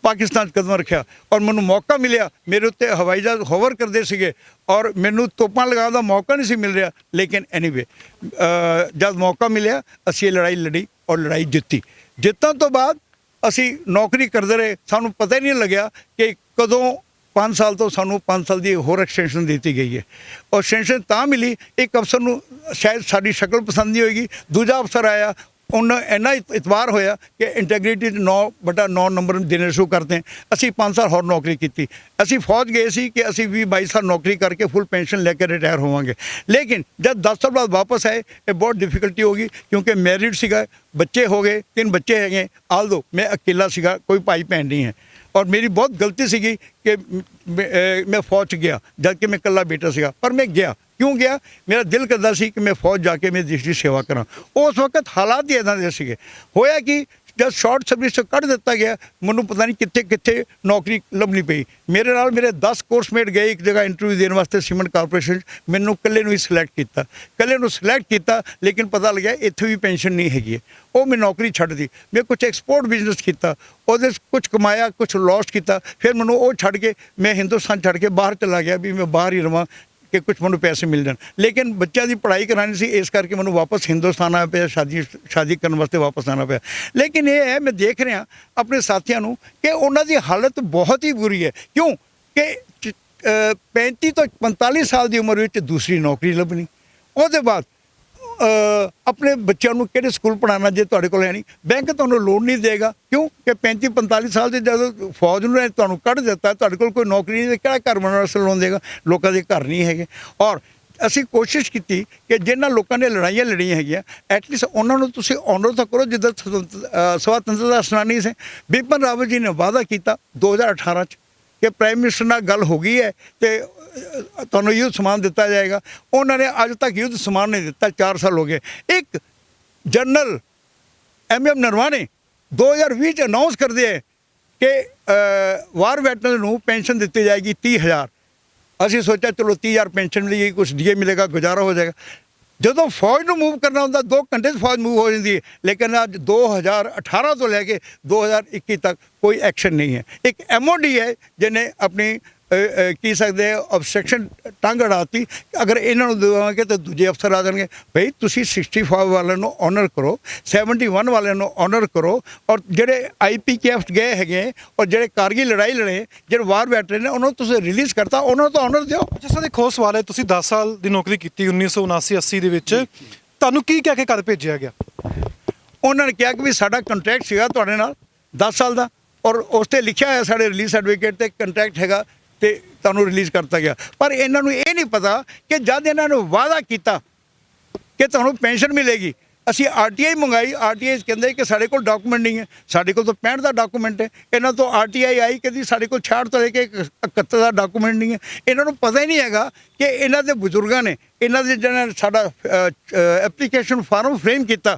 ਪਾਕਿਸਤਾਨ 'ਚ ਕਦਮ ਰੱਖਿਆ। ਔਰ ਮੈਨੂੰ ਮੌਕਾ ਮਿਲਿਆ, ਮੇਰੇ ਉੱਤੇ ਹਵਾਈ ਜਹਾਜ਼ ਹੋਵਰ ਕਰਦੇ ਸੀਗੇ ਔਰ ਮੈਨੂੰ ਤੋਪਾਂ ਲਗਾਉਣ ਦਾ ਮੌਕਾ ਨਹੀਂ ਸੀ ਮਿਲ ਰਿਹਾ। ਲੇਕਿਨ ਐਨੀਵੇ ਜਦ ਮੌਕਾ ਮਿਲਿਆ ਅਸੀਂ ਇਹ ਲੜਾਈ ਲੜੀ ਔਰ ਲੜਾਈ ਜਿੱਤੀ। ਜਿੱਤਣ ਤੋਂ ਬਾਅਦ ਅਸੀਂ ਨੌਕਰੀ ਕਰਦੇ ਰਹੇ, ਸਾਨੂੰ ਪਤਾ ਹੀ ਨਹੀਂ ਲੱਗਿਆ ਕਿ ਕਦੋਂ 5 ਸਾਲ ਤੋਂ ਸਾਨੂੰ 5 ਸਾਲ ਦੀ ਹੋਰ ਐਕਸਟੈਂਸ਼ਨ ਦਿੱਤੀ ਗਈ ਹੈ। ਔਰ ਐਕਸਟੈਂਸ਼ਨ ਤਾਂ ਮਿਲੀ, ਇੱਕ ਅਫਸਰ ਨੂੰ ਸ਼ਾਇਦ ਸਾਡੀ ਸ਼ਕਲ ਪਸੰਦ ਨਹੀਂ ਹੋਏਗੀ, ਦੂਜਾ ਅਫਸਰ ਆਇਆ, ਉਹਨਾਂ ਇੰਨਾ ਇਤਬਾਰ ਹੋਇਆ ਕਿ ਇੰਟੈਗ੍ਰਿਟੀ 9/9 ਨੰਬਰ ਦੇਣੇ ਸ਼ੁਰੂ ਕਰਤੇ। ਅਸੀਂ 5 ਸਾਲ ਹੋਰ ਨੌਕਰੀ ਕੀਤੀ। ਅਸੀਂ ਫੌਜ ਗਏ ਸੀ ਕਿ ਅਸੀਂ 20-22 ਸਾਲ ਨੌਕਰੀ ਕਰਕੇ ਫੁੱਲ ਪੈਨਸ਼ਨ ਲੈ ਕੇ ਰਿਟਾਇਰ ਹੋਵਾਂਗੇ। ਲੇਕਿਨ ਜਦ 10 ਸਾਲ ਬਾਅਦ ਵਾਪਸ ਆਏ, ਇਹ ਬਹੁਤ ਡਿਫਿਕਲਟੀ ਹੋ ਗਈ ਕਿਉਂਕਿ ਮੈਰਿਡ ਸੀਗਾ, ਬੱਚੇ ਹੋ ਗਏ, 3 ਬੱਚੇ ਹੈਗੇ। ਆਲਦੋ ਮੈਂ ਅਕੇਲਾ ਸੀਗਾ, ਕੋਈ ਭਾਈ ਭੈਣ ਨਹੀਂ ਹੈ। ਔਰ ਮੇਰੀ ਬਹੁਤ ਗਲਤੀ ਸੀਗੀ ਕਿ ਮੈਂ ਫੌਜ 'ਚ ਗਿਆ ਜਦ ਕਿ ਮੈਂ ਇਕੱਲਾ ਬੇਟਾ ਸੀਗਾ। ਪਰ ਮੈਂ ਗਿਆ, ਕਿਉਂ ਗਿਆ? ਮੇਰਾ ਦਿਲ ਕਰਦਾ ਸੀ ਕਿ ਮੈਂ ਫੌਜ ਜਾ ਕੇ ਮੈਂ ਦੇਸ਼ ਦੀ ਸੇਵਾ ਕਰਾਂ। ਉਸ ਵਕਤ ਹਾਲਾਤ ਹੀ ਇੱਦਾਂ ਦੇ ਸੀਗੇ। ਹੋਇਆ ਕਿ ਜਦ ਸ਼ਾਰਟ ਸਰਵਿਸ ਤੋਂ ਕੱਢ ਦਿੱਤਾ ਗਿਆ, ਮੈਨੂੰ ਪਤਾ ਨਹੀਂ ਕਿੱਥੇ ਕਿੱਥੇ ਨੌਕਰੀ ਲੱਭਣੀ ਪਈ। ਮੇਰੇ ਨਾਲ ਮੇਰੇ 10 ਕੋਰਸਮੇਟ ਗਏ ਇੱਕ ਜਗ੍ਹਾ ਇੰਟਰਵਿਊ ਦੇਣ ਵਾਸਤੇ ਸੀਮੈਂਟ ਕਾਰਪੋਰੇਸ਼ਨ 'ਚ। ਮੈਨੂੰ ਇਕੱਲੇ ਨੂੰ ਹੀ ਸਿਲੈਕਟ ਕੀਤਾ, ਇਕੱਲੇ ਨੂੰ ਸਿਲੈਕਟ ਕੀਤਾ। ਲੇਕਿਨ ਪਤਾ ਲੱਗਿਆ ਇੱਥੇ ਵੀ ਪੈਨਸ਼ਨ ਨਹੀਂ ਹੈਗੀ ਹੈ। ਉਹ ਮੈਂ ਨੌਕਰੀ ਛੱਡ ਦਿੱਤੀ। ਮੈਂ ਕੁਝ ਐਕਸਪੋਰਟ ਬਿਜ਼ਨਸ ਕੀਤਾ, ਉਹਦੇ ਕੁਝ ਕਮਾਇਆ, ਕੁਝ ਲੋਸਟ ਕੀਤਾ। ਫਿਰ ਮੈਨੂੰ ਉਹ ਛੱਡ ਕੇ ਮੈਂ ਹਿੰਦੁਸਤਾਨ ਛੱਡ ਕੇ ਬਾਹਰ ਚਲਾ ਗਿਆ ਵੀ ਮੈਂ ਬਾਹਰ ਹੀ ਰਵਾਂ ਕਿ ਕੁਝ ਮੈਨੂੰ ਪੈਸੇ ਮਿਲ ਜਾਣ। ਲੇਕਿਨ ਬੱਚਿਆਂ ਦੀ ਪੜ੍ਹਾਈ ਕਰਾਉਣੀ ਸੀ, ਇਸ ਕਰਕੇ ਮੈਨੂੰ ਵਾਪਸ ਹਿੰਦੁਸਤਾਨ ਆਉਣਾ ਪਿਆ, ਸ਼ਾਦੀ ਕਰਨ ਵਾਸਤੇ ਵਾਪਸ ਆਉਣਾ ਪਿਆ। ਲੇਕਿਨ ਇਹ ਹੈ, ਮੈਂ ਦੇਖ ਰਿਹਾ ਆਪਣੇ ਸਾਥੀਆਂ ਨੂੰ ਕਿ ਉਹਨਾਂ ਦੀ ਹਾਲਤ ਬਹੁਤ ਹੀ ਬੁਰੀ ਹੈ। ਕਿਉਂ ਕਿ 35 ਤੋਂ 45 ਸਾਲ ਦੀ ਉਮਰ ਵਿੱਚ ਦੂਸਰੀ ਨੌਕਰੀ ਲੱਭਣੀ, ਉਹਦੇ ਬਾਅਦ ਆਪਣੇ ਬੱਚਿਆਂ ਨੂੰ ਕਿਹੜੇ ਸਕੂਲ ਪੜ੍ਹਾਉਣਾ ਜੇ ਤੁਹਾਡੇ ਕੋਲ ਹੈ ਨਹੀਂ। ਬੈਂਕ ਤੁਹਾਨੂੰ ਲੋਨ ਨਹੀਂ ਦੇਗਾ। ਕਿਉਂ ਕਿ 35-45 ਸਾਲ ਦੇ ਜਦੋਂ ਫੌਜ ਨੂੰ ਤੁਹਾਨੂੰ ਕੱਢ ਦਿੱਤਾ, ਤੁਹਾਡੇ ਕੋਲ ਕੋਈ ਨੌਕਰੀ ਨਹੀਂ, ਕਿਹੜਾ ਘਰ ਬਣਾਉਣ ਵਾਸਤੇ ਲੋਨ ਦੇਗਾ? ਲੋਕਾਂ ਦੇ ਘਰ ਨਹੀਂ ਹੈਗੇ। ਔਰ ਅਸੀਂ ਕੋਸ਼ਿਸ਼ ਕੀਤੀ ਕਿ ਜਿਨ੍ਹਾਂ ਲੋਕਾਂ ਨੇ ਲੜਾਈਆਂ ਲੜੀਆਂ ਹੈਗੀਆਂ, ਐਟਲੀਸਟ ਉਹਨਾਂ ਨੂੰ ਤੁਸੀਂ ਆਨਰ ਤਾਂ ਕਰੋ ਜਿੱਦਾਂ ਸਵਤੰਤਰਤਾ ਸੈਨਾਨੀ ਸੀ। ਬਿਪਿਨ ਰਾਵਤ ਜੀ ਨੇ ਵਾਅਦਾ ਕੀਤਾ 2018 'ਚ ਕਿ ਪ੍ਰਾਈਮ ਮਿਨਿਸਟਰ ਨਾਲ ਗੱਲ ਹੋ ਗਈ ਹੈ ਤੇ ਤੁਹਾਨੂੰ ਯੁੱਧ ਸਮਾਨ ਦਿੱਤਾ ਜਾਏਗਾ। ਉਹਨਾਂ ਨੇ ਅੱਜ ਤੱਕ ਯੁੱਧ ਸਮਾਨ ਨਹੀਂ ਦਿੱਤਾ। 4 ਸਾਲ ਹੋ ਗਏ। ਇੱਕ ਜਨਰਲ MM ਨਰਵਾਣੇ 2020 'ਚ ਅਨਾਉਂਸ ਕਰਦੇ ਹੈ ਕਿ ਵਾਰ ਵੈਟਰਨ ਨੂੰ ਪੈਨਸ਼ਨ ਦਿੱਤੀ ਜਾਏਗੀ 30,000। ਅਸੀਂ ਸੋਚਿਆ ਚਲੋ 30,000 ਪੈਨਸ਼ਨ ਮਿਲੇਗੀ, ਕੁਛ ਡੀਏ ਮਿਲੇਗਾ, ਗੁਜ਼ਾਰਾ ਹੋ ਜਾਏਗਾ। ਜਦੋਂ ਫੌਜ ਨੂੰ ਮੂਵ ਕਰਨਾ ਹੁੰਦਾ 2 ਘੰਟੇ 'ਚ ਫੌਜ ਮੂਵ ਹੋ ਜਾਂਦੀ ਹੈ। ਲੇਕਿਨ ਅੱਜ 2018 ਤੋਂ ਲੈ ਕੇ 2021 ਤੱਕ ਕੋਈ ਐਕਸ਼ਨ ਨਹੀਂ ਹੈ। ਇੱਕ MOD ਹੈ ਜਿਹਨੇ ਆਪਣੀ ਕੀ ਸਕਦੇ ਆਬਸਟ੍ਰਕਸ਼ਨ ਟੰਗ ਅੜਾਤੀ। ਅਗਰ ਇਹਨਾਂ ਨੂੰ ਦੇਵਾਂਗੇ ਤਾਂ ਦੂਜੇ ਅਫਸਰ ਆ ਜਾਣਗੇ। ਭਈ ਤੁਸੀਂ 65 ਵਾਲਿਆਂ ਨੂੰ ਆਨਰ ਕਰੋ, 71 ਵਾਲਿਆਂ ਨੂੰ ਆਨਰ ਕਰੋ। ਔਰ ਜਿਹੜੇ IPKF ਗਏ ਹੈਗੇ ਔਰ ਜਿਹੜੇ ਕਾਰਗਿਲ ਲੜਾਈ ਲੜੇ, ਜਿਹੜੇ ਵਾਰ ਵੈਟਰਨ ਨੇ, ਉਹਨਾਂ ਨੂੰ ਤੁਸੀਂ ਰਿਲੀਜ਼ ਕਰਤਾ, ਉਹਨਾਂ ਨੂੰ ਤਾਂ ਆਨਰ ਦਿਓ। ਅੱਛਾ ਸਰ, ਇੱਕ ਹੋਰ ਸਵਾਲ ਹੈ, ਤੁਸੀਂ 10 ਸਾਲ ਦੀ ਨੌਕਰੀ ਕੀਤੀ 1979-80 ਦੇ ਵਿੱਚ, ਤੁਹਾਨੂੰ ਕੀ ਕਹਿ ਕੇ ਘਰ ਭੇਜਿਆ ਗਿਆ? ਉਹਨਾਂ ਨੇ ਕਿਹਾ ਕਿ ਵੀ ਸਾਡਾ ਕੰਟਰੈਕਟ ਸੀਗਾ ਤੁਹਾਡੇ ਨਾਲ 10 ਸਾਲ ਦਾ, ਔਰ ਉਸ 'ਤੇ ਲਿਖਿਆ ਹੋਇਆ ਸਾਡੇ ਰਿਲੀਜ਼ ਸਰਟੀਫਿਕੇਟ 'ਤੇ ਕੰਟਰੈਕਟ ਹੈਗਾ ਤੇ ਤੁਹਾਨੂੰ ਰਿਲੀਜ਼ ਕਰਤਾ ਗਿਆ। ਪਰ ਇਹਨਾਂ ਨੂੰ ਇਹ ਨਹੀਂ ਪਤਾ ਕਿ ਜਦ ਇਹਨਾਂ ਨੇ ਵਾਅਦਾ ਕੀਤਾ ਕਿ ਤੁਹਾਨੂੰ ਪੈਨਸ਼ਨ ਮਿਲੇਗੀ, ਅਸੀਂ RTI ਮੰਗਾਈ। RTI ਕਹਿੰਦੇ ਕਿ ਸਾਡੇ ਕੋਲ ਡਾਕੂਮੈਂਟ ਨਹੀਂ ਹੈ। ਸਾਡੇ ਕੋਲ ਤਾਂ 65 ਦਾ ਡਾਕੂਮੈਂਟ ਹੈ। ਇਹਨਾਂ ਤੋਂ RTI ਆਈ ਕਹਿੰਦੀ ਸਾਡੇ ਕੋਲ 66 ਤੋਂ ਲੈ ਕੇ 71 ਦਾ ਡਾਕੂਮੈਂਟ ਨਹੀਂ ਹੈ। ਇਹਨਾਂ ਨੂੰ ਪਤਾ ਹੀ ਨਹੀਂ ਹੈਗਾ ਕਿ ਇਹਨਾਂ ਦੇ ਬਜ਼ੁਰਗਾਂ ਨੇ, ਇਹਨਾਂ ਦੇ ਜਿਹਨਾਂ ਸਾਡਾ ਐਪਲੀਕੇਸ਼ਨ ਫਾਰਮ ਫਰੇਮ ਕੀਤਾ,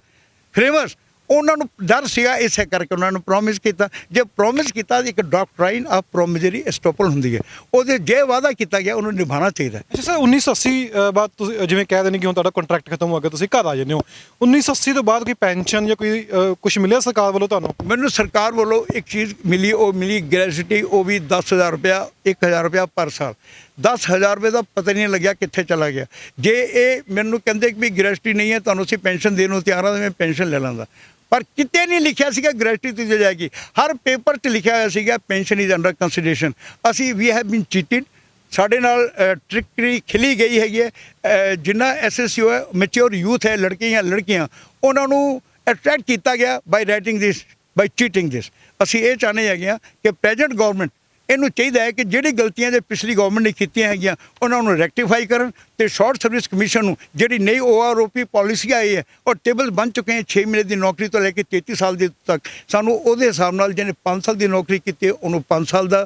ਫਰੇਮਰਸ, ਉਹਨਾਂ ਨੂੰ ਡਰ ਸੀਗਾ, ਇਸੇ ਕਰਕੇ ਉਹਨਾਂ ਨੂੰ ਪ੍ਰੋਮਿਸ ਕੀਤਾ। ਜੇ ਪ੍ਰੋਮਿਸ ਕੀਤਾ ਇੱਕ ਡਾਕਟਰਾਈਨ ਆਫ ਪ੍ਰੋਮਿਜਰੀ ਐਸਟੋਪਲ ਹੁੰਦੀ ਹੈ, ਉਹਦੇ ਜੇ ਵਾਅਦਾ ਕੀਤਾ ਗਿਆ ਉਹਨੂੰ ਨਿਭਾਉਣਾ ਚਾਹੀਦਾ। ਅੱਛਾ ਸਰ, 1980 ਬਾਅਦ ਤੁਸੀਂ ਜਿਵੇਂ ਕਹਿ ਦਿੰਦੇ ਕਿ ਹੁਣ ਤੁਹਾਡਾ ਕੰਟਰੈਕਟ ਖਤਮ ਹੋ ਗਿਆ, ਤੁਸੀਂ ਘਰ ਆ ਜਾਂਦੇ ਹੋ। 1980 ਤੋਂ ਬਾਅਦ ਕੋਈ ਪੈਨਸ਼ਨ ਜਾਂ ਕੋਈ ਕੁਝ ਮਿਲਿਆ ਸਰਕਾਰ ਵੱਲੋਂ ਤੁਹਾਨੂੰ? ਮੈਨੂੰ ਸਰਕਾਰ ਵੱਲੋਂ ਇੱਕ ਚੀਜ਼ ਮਿਲੀ, ਉਹ ਮਿਲੀ ਗ੍ਰੈਜੂਟੀ, ਉਹ ਵੀ 10,000 ਰੁਪਇਆ, 1,000 ਰੁਪਇਆ ਪਰ ਸਾਲ। 10,000 ਰੁਪਏ ਦਾ ਪਤਾ ਨਹੀਂ ਲੱਗਿਆ ਕਿੱਥੇ ਚਲਾ ਗਿਆ। ਜੇ ਇਹ ਮੈਨੂੰ ਕਹਿੰਦੇ ਕਿ ਵੀ ਗ੍ਰੈਜੂਟੀ ਨਹੀਂ ਹੈ, ਤੁਹਾਨੂੰ ਅਸੀਂ ਪੈਨਸ਼ਨ ਦੇਣ ਨੂੰ ਤਿਆਰ ਹਾਂ, ਮੈਂ ਪੈਨਸ਼ਨ ਲੈ ਲਾਂਗਾ। ਪਰ ਕਿਤੇ ਨਹੀਂ ਲਿਖਿਆ ਸੀਗਾ ਗ੍ਰੈਜੂਟੀ ਦਿੱਤੀ ਜਾਏਗੀ। ਹਰ ਪੇਪਰ 'ਚ ਲਿਖਿਆ ਹੋਇਆ ਸੀਗਾ ਪੈਨਸ਼ਨ ਇਜ਼ ਅੰਡਰ ਕੰਸੀਡਰੇਸ਼ਨ। ਅਸੀਂ ਵੀ ਹੈਵ ਬੀਨ ਚੀਟਡ। ਸਾਡੇ ਨਾਲ ਟ੍ਰਿਕਰੀ ਖਿਲੀ ਗਈ ਹੈਗੀ ਹੈ। ਜਿੰਨਾ SSU ਹੈ, ਮੈਚਿਓਰ ਯੂਥ ਹੈ, ਲੜਕੀਆਂ, ਉਹਨਾਂ ਨੂੰ ਅਟਰੈਕਟ ਕੀਤਾ ਗਿਆ ਬਾਈ ਰਾਈਟਿੰਗ ਦਿਸ, ਬਾਈ ਚੀਟਿੰਗ ਦਿਸ। ਅਸੀਂ ਇਹ ਚਾਹੁੰਦੇ ਹੈਗੇ ਹਾਂ ਕਿ ਪ੍ਰੈਜ਼ੈਂਟ ਗਵਰਨਮੈਂਟ ਇਹਨੂੰ ਚਾਹੀਦਾ ਹੈ ਕਿ ਜਿਹੜੀ ਗਲਤੀਆਂ ਦੇ ਪਿਛਲੀ ਗਵਰਨਮੈਂਟ ਨੇ ਕੀਤੀਆਂ ਹੈਗੀਆਂ ਉਹਨਾਂ ਨੂੰ ਰੈਕਟੀਫਾਈ ਕਰਨ, ਤੇ ਸ਼ਾਰਟ ਸਰਵਿਸ ਕਮਿਸ਼ਨ ਨੂੰ ਜਿਹੜੀ ਨਈ OROP ਪਾਲਿਸੀ ਆਈ ਹੈ ਔਰ ਟੇਬਲ ਬਣ ਚੁੱਕੇ ਹੈ 6 ਮਹੀਨੇ ਦੀ ਨੌਕਰੀ ਤੋਂ ਲੈ ਕੇ 33 ਸਾਲ ਦੀ ਤੱਕ, ਸਾਨੂੰ ਉਹਦੇ ਹਿਸਾਬ ਨਾਲ ਜਿਹਨੇ 5 ਸਾਲ ਦੀ ਨੌਕਰੀ ਕੀਤੀ ਹੈ ਉਹਨੂੰ 5 ਸਾਲ ਦਾ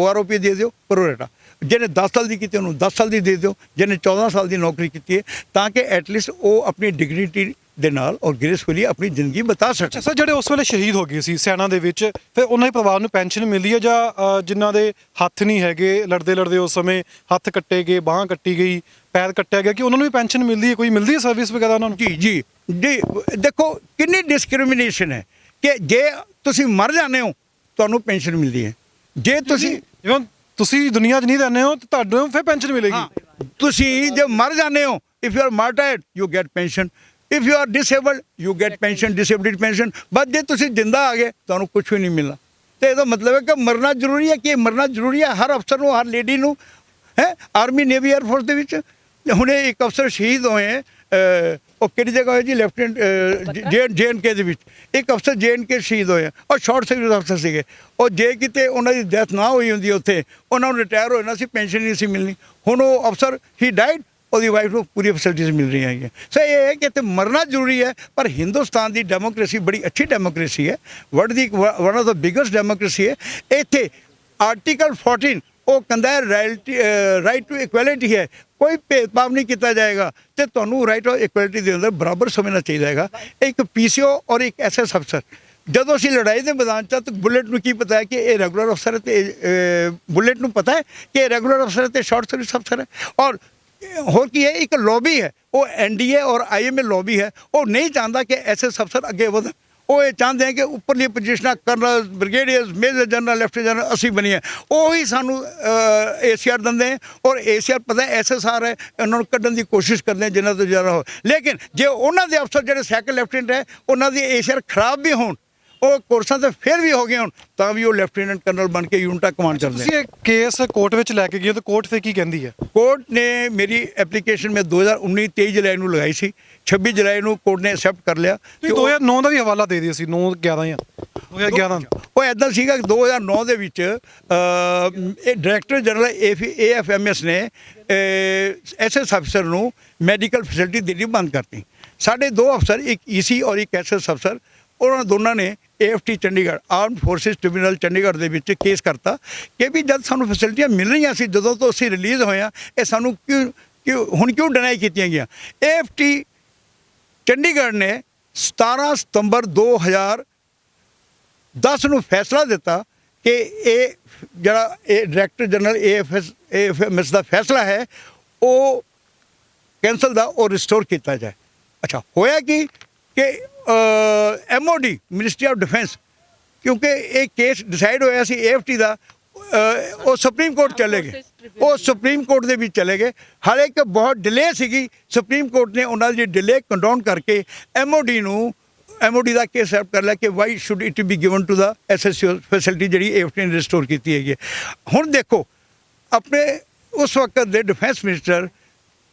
OROP ਦੇ ਦਿਓ ਪ੍ਰੋਰੇਟਾ। ਜਿਹਨੇ 10 ਸਾਲ ਦੀ ਕੀਤੀ ਉਹਨੂੰ 10 ਸਾਲ ਦੀ ਦੇ ਦਿਓ, ਜਿਹਨੇ 14 ਸਾਲ ਦੀ ਨੌਕਰੀ ਕੀਤੀ ਹੈ, ਤਾਂ ਕਿ ਐਟਲੀਸਟ ਉਹ ਆਪਣੀ ਡਿਗਨਿਟੀ ਦੇ ਨਾਲ ਔਰ ਗ੍ਰੇਸਫੁਲੀ ਆਪਣੀ ਜ਼ਿੰਦਗੀ ਬਤਾ ਸਕਣ। ਅੱਛਾ ਸਰ, ਜਿਹੜੇ ਉਸ ਵੇਲੇ ਸ਼ਹੀਦ ਹੋ ਗਏ ਸੀ ਸੈਨਾ ਦੇ ਵਿੱਚ, ਫਿਰ ਉਹਨਾਂ ਦੇ ਪਰਿਵਾਰ ਨੂੰ ਪੈਨਸ਼ਨ ਮਿਲਦੀ ਹੈ ਜਾਂ ਜਿਨ੍ਹਾਂ ਦੇ ਹੱਥ ਨਹੀਂ ਹੈਗੇ, ਲੜਦੇ ਲੜਦੇ ਉਸ ਸਮੇਂ ਹੱਥ ਕੱਟੇ ਗਏ, ਬਾਂਹ ਕੱਟੀ ਗਈ, ਪੈਰ ਕੱਟਿਆ ਗਿਆ, ਕਿ ਉਹਨਾਂ ਨੂੰ ਵੀ ਪੈਨਸ਼ਨ ਮਿਲਦੀ ਹੈ, ਕੋਈ ਮਿਲਦੀ ਹੈ ਸਰਵਿਸ ਵਗੈਰਾ ਉਹਨਾਂ ਨੂੰ? ਜੀ ਜੀ ਜੀ, ਦੇਖੋ ਕਿੰਨੀ ਡਿਸਕ੍ਰਿਮੀਨੇਸ਼ਨ ਹੈ ਕਿ ਜੇ ਤੁਸੀਂ ਮਰ ਜਾਂਦੇ ਹੋ ਤੁਹਾਨੂੰ ਪੈਨਸ਼ਨ ਮਿਲਦੀ ਹੈ, ਜੇ ਤੁਸੀਂ ਜਿਵੇਂ ਤੁਸੀਂ ਦੁਨੀਆ 'ਚ ਨਹੀਂ ਰਹਿੰਦੇ ਹੋ ਤਾਂ ਤੁਹਾਨੂੰ ਫਿਰ ਪੈਨਸ਼ਨ ਮਿਲੇਗੀ। ਹਾਂ, ਤੁਸੀਂ ਜੇ ਮਰ ਜਾਂਦੇ ਹੋ, if you are martyred you get pension, if you are disabled you get pension, disability pension. ਬਸ ਜੇ ਤੁਸੀਂ ਜਿੰਦਾ ਆ ਗਏ ਤੁਹਾਨੂੰ ਕੁਝ ਵੀ ਨਹੀਂ ਮਿਲਣਾ। ਤੇ ਇਹਦਾ ਮਤਲਬ ਹੈ ਕਿ ਮਰਨਾ ਜ਼ਰੂਰੀ ਹੈ, ਕਿ ਮਰਨਾ ਜ਼ਰੂਰੀ ਹੈ ਹਰ ਅਫਸਰ ਨੂੰ, ਹਰ ਲੇਡੀ ਨੂੰ ਹੈ। ਆਰਮੀ, ਨੇਵੀ, 에ਅਰ ਫੋਰਸ ਦੇ ਵਿੱਚ ਹੁਣੇ ਇੱਕ ਅਫਸਰ ਸ਼ਹੀਦ ਹੋਏ ਹੈ, ਉਹ ਕਿਹੜੀ ਜਗ੍ਹਾ ਹੋਇਆ ਜੀ, ਲੈਫਟੀਨੈਂਟ JNK ਦੇ ਵਿੱਚ ਇੱਕ ਅਫਸਰ JNK ਸ਼ਹੀਦ ਹੋਏ ਔਰ ਸ਼ਾਰਟ ਸਰਵਿਸ ਅਫਸਰ ਸੀਗੇ। ਉਹ ਜੇ ਕਿਤੇ ਉਹਨਾਂ ਦੀ ਡੈਥ ਨਾ ਹੋਈ ਹੁੰਦੀ ਉੱਥੇ, ਉਹਨਾਂ ਨੂੰ ਰਿਟਾਇਰ ਹੋ ਜਾਣਾ ਸੀ, ਪੈਨਸ਼ਨ ਨਹੀਂ ਸੀ ਮਿਲਣੀ। ਹੁਣ ਉਹ ਅਫਸਰ ਹੀ ਡਾਈਡ, ਉਹਦੀ ਵਾਈਫ ਨੂੰ ਪੂਰੀ ਫੈਸਿਲਿਟੀਜ਼ ਮਿਲ ਰਹੀਆਂ ਹੈਗੀਆਂ। ਸੋ ਇਹ ਹੈ ਕਿ ਇੱਥੇ ਮਰਨਾ ਜ਼ਰੂਰੀ ਹੈ, ਪਰ ਹਿੰਦੁਸਤਾਨ ਦੀ ਡੈਮੋਕ੍ਰੇਸੀ ਬੜੀ ਅੱਛੀ ਡੈਮੋਕ੍ਰੇਸੀ ਹੈ, world the one of the biggest democracy ਹੈ। ਇੱਥੇ ਆਰਟੀਕਲ 14 ਉਹ ਕਹਿੰਦਾ ਹੈ ਰਾਈਟ ਟੂ ਇਕੁਐਲਿਟੀ ਹੈ, ਕੋਈ ਭੇਦਭਾਵ ਨਹੀਂ ਕੀਤਾ ਜਾਏਗਾ, ਤੇ ਤੁਹਾਨੂੰ ਰਾਈਟ ਆਫ ਇਕੁਐਲਿਟੀ ਦੇ ਅੰਦਰ ਬਰਾਬਰ ਸਮਝਣਾ ਚਾਹੀਦਾ ਹੈਗਾ। ਇੱਕ PCO ਔਰ ਇੱਕ SS ਅਫਸਰ, ਜਦੋਂ ਅਸੀਂ ਲੜਾਈ ਦੇ ਮੈਦਾਨ 'ਚ, ਤਾਂ ਬੁਲੇਟ ਨੂੰ ਕੀ ਪਤਾ ਹੈ ਕਿ ਇਹ ਰੈਗੂਲਰ ਅਫਸਰ ਹੈ, ਤੇ ਬੁਲੇਟ ਨੂੰ ਪਤਾ ਹੈ ਕਿ ਇਹ ਰੈਗੂਲਰ ਅਫਸਰ ਹੈ ਤੇ ਸ਼ਾਰਟ ਸਰਵਿਸ ਅਫਸਰ ਹੈ। ਔਰ ਹੋਰ ਕੀ ਹੈ, ਇੱਕ ਲੌਬੀ ਹੈ, ਉਹ NDA ਔਰ IMA ਲੌਬੀ ਹੈ, ਉਹ ਨਹੀਂ ਚਾਹੁੰਦਾ ਕਿ SS ਅਫਸਰ ਅੱਗੇ ਵਧਣ। ਉਹ ਇਹ ਚਾਹੁੰਦੇ ਹੈ ਕਿ ਉੱਪਰਲੀ ਪੋਜੀਸ਼ਨਾਂ colonel, brigadiers, major general, lieutenant general ਅਸੀਂ ਬਣੀਏ। ਉਹੀ ਸਾਨੂੰ ACR ਦਿੰਦੇ ਹੈ, ਔਰ ACR ਪਤਾ SSR ਹੈ, ਉਹਨਾਂ ਨੂੰ ਕੱਢਣ ਦੀ ਕੋਸ਼ਿਸ਼ ਕਰਦੇ ਹੈ ਜਿੰਨਾ ਤੋਂ ਜ਼ਿਆਦਾ ਹੋ। ਲੇਕਿਨ ਜੇ ਉਹਨਾਂ ਦੇ ਅਫਸਰ ਜਿਹੜੇ ਸੈਕੰਡ ਲੈਫਟੀਨੈਂਟ ਹੈ, ਉਹਨਾਂ ਦੀ ACR ਖਰਾਬ ਵੀ ਹੋਣ, ਉਹ ਕੋਰਸਾਂ ਤੇ ਫਿਰ ਵੀ ਹੋ ਗਏ ਹੁਣ, ਤਾਂ ਵੀ ਉਹ ਲੈਫਟੀਨੈਂਟ ਕਰਨਲ ਬਣ ਕੇ ਯੂਨਿਟਾਂ ਕਮਾਂਡ ਕਰਦੇ। ਤੁਸੀਂ ਇਹ ਕੇਸ ਕੋਰਟ ਵਿੱਚ ਲੈ ਕੇ ਗਏ ਤਾਂ ਕੋਰਟ ਫਿਰ ਕੀ ਕਹਿੰਦੀ ਹੈ? ਕੋਰਟ ਨੇ ਮੇਰੀ ਐਪਲੀਕੇਸ਼ਨ ਮੈਂ 2019 23 ਜੁਲਾਈ ਨੂੰ ਲਗਾਈ ਸੀ, 26 ਜੁਲਾਈ ਨੂੰ ਕੋਰਟ ਨੇ ਐਕਸੈਪਟ ਕਰ ਲਿਆ। ਤੁਸੀਂ 2009 ਦਾ ਵੀ ਹਵਾਲਾ ਦੇ ਦਿਆ ਸੀ, 9/11 ਜਾਂ 2011। ਉਹ ਐਦਾਂ ਸੀਗਾ ਕਿ 2009 ਦੇ ਵਿੱਚ ਇਹ ਡਾਇਰੈਕਟਰ ਜਨਰਲ AFMS ਨੇ SS ਅਫਸਰ ਨੂੰ ਮੈਡੀਕਲ ਫੈਸਿਲਿਟੀ ਦੇਣੀ ਬੰਦ ਕਰਤੀ। ਸਾਡੇ ਦੋ ਅਫਸਰ, ਇੱਕ EC ਔਰ ਇੱਕ SS ਅਫਸਰ, ਉਹਨਾਂ ਦੋਨਾਂ ਨੇ AFT Chandigarh, armed forces tribunal Chandigarh ਦੇ ਵਿੱਚ ਕੇਸ ਕਰਤਾ ਕਿ ਵੀ ਜਦ ਸਾਨੂੰ ਫੈਸਿਲਿਟੀਆਂ ਮਿਲ ਰਹੀਆਂ ਸੀ, ਜਦੋਂ ਤੋਂ ਅਸੀਂ ਰਿਲੀਜ਼ ਹੋਏ ਹਾਂ, ਇਹ ਸਾਨੂੰ ਕਿਉਂ ਡਿਨਾਈ ਕੀਤੀਆਂ ਗਈਆਂ। AFT ਚੰਡੀਗੜ੍ਹ ਨੇ 17 ਸਤੰਬਰ 2010 ਨੂੰ ਫੈਸਲਾ ਦਿੱਤਾ ਕਿ ਇਹ ਜਿਹੜਾ ਇਹ ਡਾਇਰੈਕਟਰ ਜਨਰਲ AFMS ਦਾ ਫੈਸਲਾ ਹੈ, ਉਹ ਕੈਂਸਲ ਦਾ ਉਹ ਰਿਸਟੋਰ ਕੀਤਾ ਜਾਏ। ਅੱਛਾ, ਹੋਇਆ ਕਿ MOD, ਮਿਨਿਸਟਰੀ ਆਫ ਡਿਫੈਂਸ, ਕਿਉਂਕਿ ਇਹ ਕੇਸ ਡਿਸਾਈਡ ਹੋਇਆ ਸੀ AFT ਦਾ, ਉਹ ਸੁਪਰੀਮ ਕੋਰਟ ਚਲੇ ਗਏ, ਉਹ ਸੁਪਰੀਮ ਕੋਰਟ ਦੇ ਵਿੱਚ ਚਲੇ ਗਏ। ਹਾਲੇ ਇੱਕ ਬਹੁਤ ਡਿਲੇ ਸੀਗੀ, ਸੁਪਰੀਮ ਕੋਰਟ ਨੇ ਉਹਨਾਂ ਦੀ ਡਿਲੇ ਕੰਡੋਨ ਕਰਕੇ MOD ਦਾ ਕੇਸ ਐਕਸੈਪਟ ਕਰ ਲਿਆ ਕਿ why should it be given to the SSO facility ਜਿਹੜੀ AFT ਨੇ ਰਿਸਟੋਰ ਕੀਤੀ ਹੈਗੀ। ਹੁਣ ਦੇਖੋ, ਆਪਣੇ ਉਸ ਵਕਤ ਦੇ ਡਿਫੈਂਸ ਮਿਨਿਸਟਰ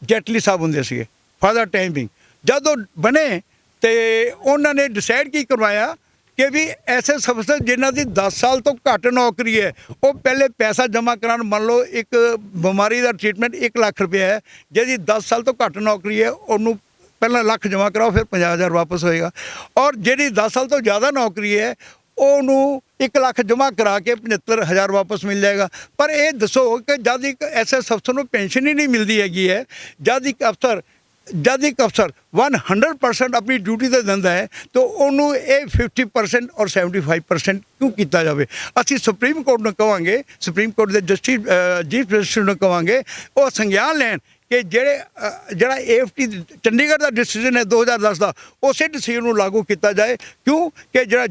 ਜੈਟਲੀ ਸਾਹਿਬ ਹੁੰਦੇ ਸੀਗੇ ਫਾਰ ਦਾ ਟਾਈਮਿੰਗ, ਜਦੋਂ ਬਣੇ ਤੇ ਉਹਨਾਂ ਨੇ ਡਿਸਾਈਡ ਕੀ ਕਰਵਾਇਆ ਕਿ ਵੀ SS ਅਫਸਰ ਜਿਨ੍ਹਾਂ ਦੀ 10 ਸਾਲ ਤੋਂ ਘੱਟ ਨੌਕਰੀ ਹੈ, ਉਹ ਪਹਿਲੇ ਪੈਸਾ ਜਮ੍ਹਾਂ ਕਰਾਉਣ। ਮੰਨ ਲਓ ਇੱਕ ਬਿਮਾਰੀ ਦਾ ਟ੍ਰੀਟਮੈਂਟ 1 ਲੱਖ ਰੁਪਇਆ ਹੈ, ਜਿਹਦੀ 10 ਸਾਲ ਤੋਂ ਘੱਟ ਨੌਕਰੀ ਹੈ, ਉਹਨੂੰ ਪਹਿਲਾਂ ਲੱਖ ਜਮ੍ਹਾਂ ਕਰਾਓ, ਫਿਰ 50,000 ਵਾਪਸ ਹੋਏਗਾ। ਔਰ ਜਿਹੜੀ 10 ਸਾਲ ਤੋਂ ਜ਼ਿਆਦਾ ਨੌਕਰੀ ਹੈ, ਉਹਨੂੰ 1 ਲੱਖ ਜਮ੍ਹਾਂ ਕਰਾ ਕੇ 75,000 ਵਾਪਸ ਮਿਲ ਜਾਏਗਾ। ਪਰ ਇਹ ਦੱਸੋ ਕਿ ਜਦ ਇੱਕ SS ਅਫਸਰ ਨੂੰ ਪੈਨਸ਼ਨ ਹੀ ਨਹੀਂ ਮਿਲਦੀ ਹੈਗੀ ਹੈ, ਜਦ ਇੱਕ ਅਫਸਰ 100% ਆਪਣੀ ਡਿਊਟੀ ਤੇ ਦਿੰਦਾ ਹੈ, ਤਾਂ ਉਹਨੂੰ ਇਹ 50% ਔਰ 75% ਕਿਉਂ ਕੀਤਾ ਜਾਵੇ। ਅਸੀਂ ਸੁਪਰੀਮ ਕੋਰਟ ਨੂੰ ਕਹਾਂਗੇ, ਸੁਪਰੀਮ ਕੋਰਟ ਦੇ ਜਸਟਿਸ ਜਸਟਿਸ ਨੂੰ ਕਹਾਂਗੇ, ਉਹ ਸੰਗਿਆਨ ਲੈਣ ਕਿ ਜਿਹੜਾ AFT ਚੰਡੀਗੜ੍ਹ ਦਾ ਡਿਸੀਜਨ ਹੈ 2010 ਦਾ, ਉਸੇ ਡਿਸੀਜਨ ਨੂੰ ਲਾਗੂ ਕੀਤਾ ਜਾਏ। ਕਿਉਂ ਕਿ ਜਿਹੜਾ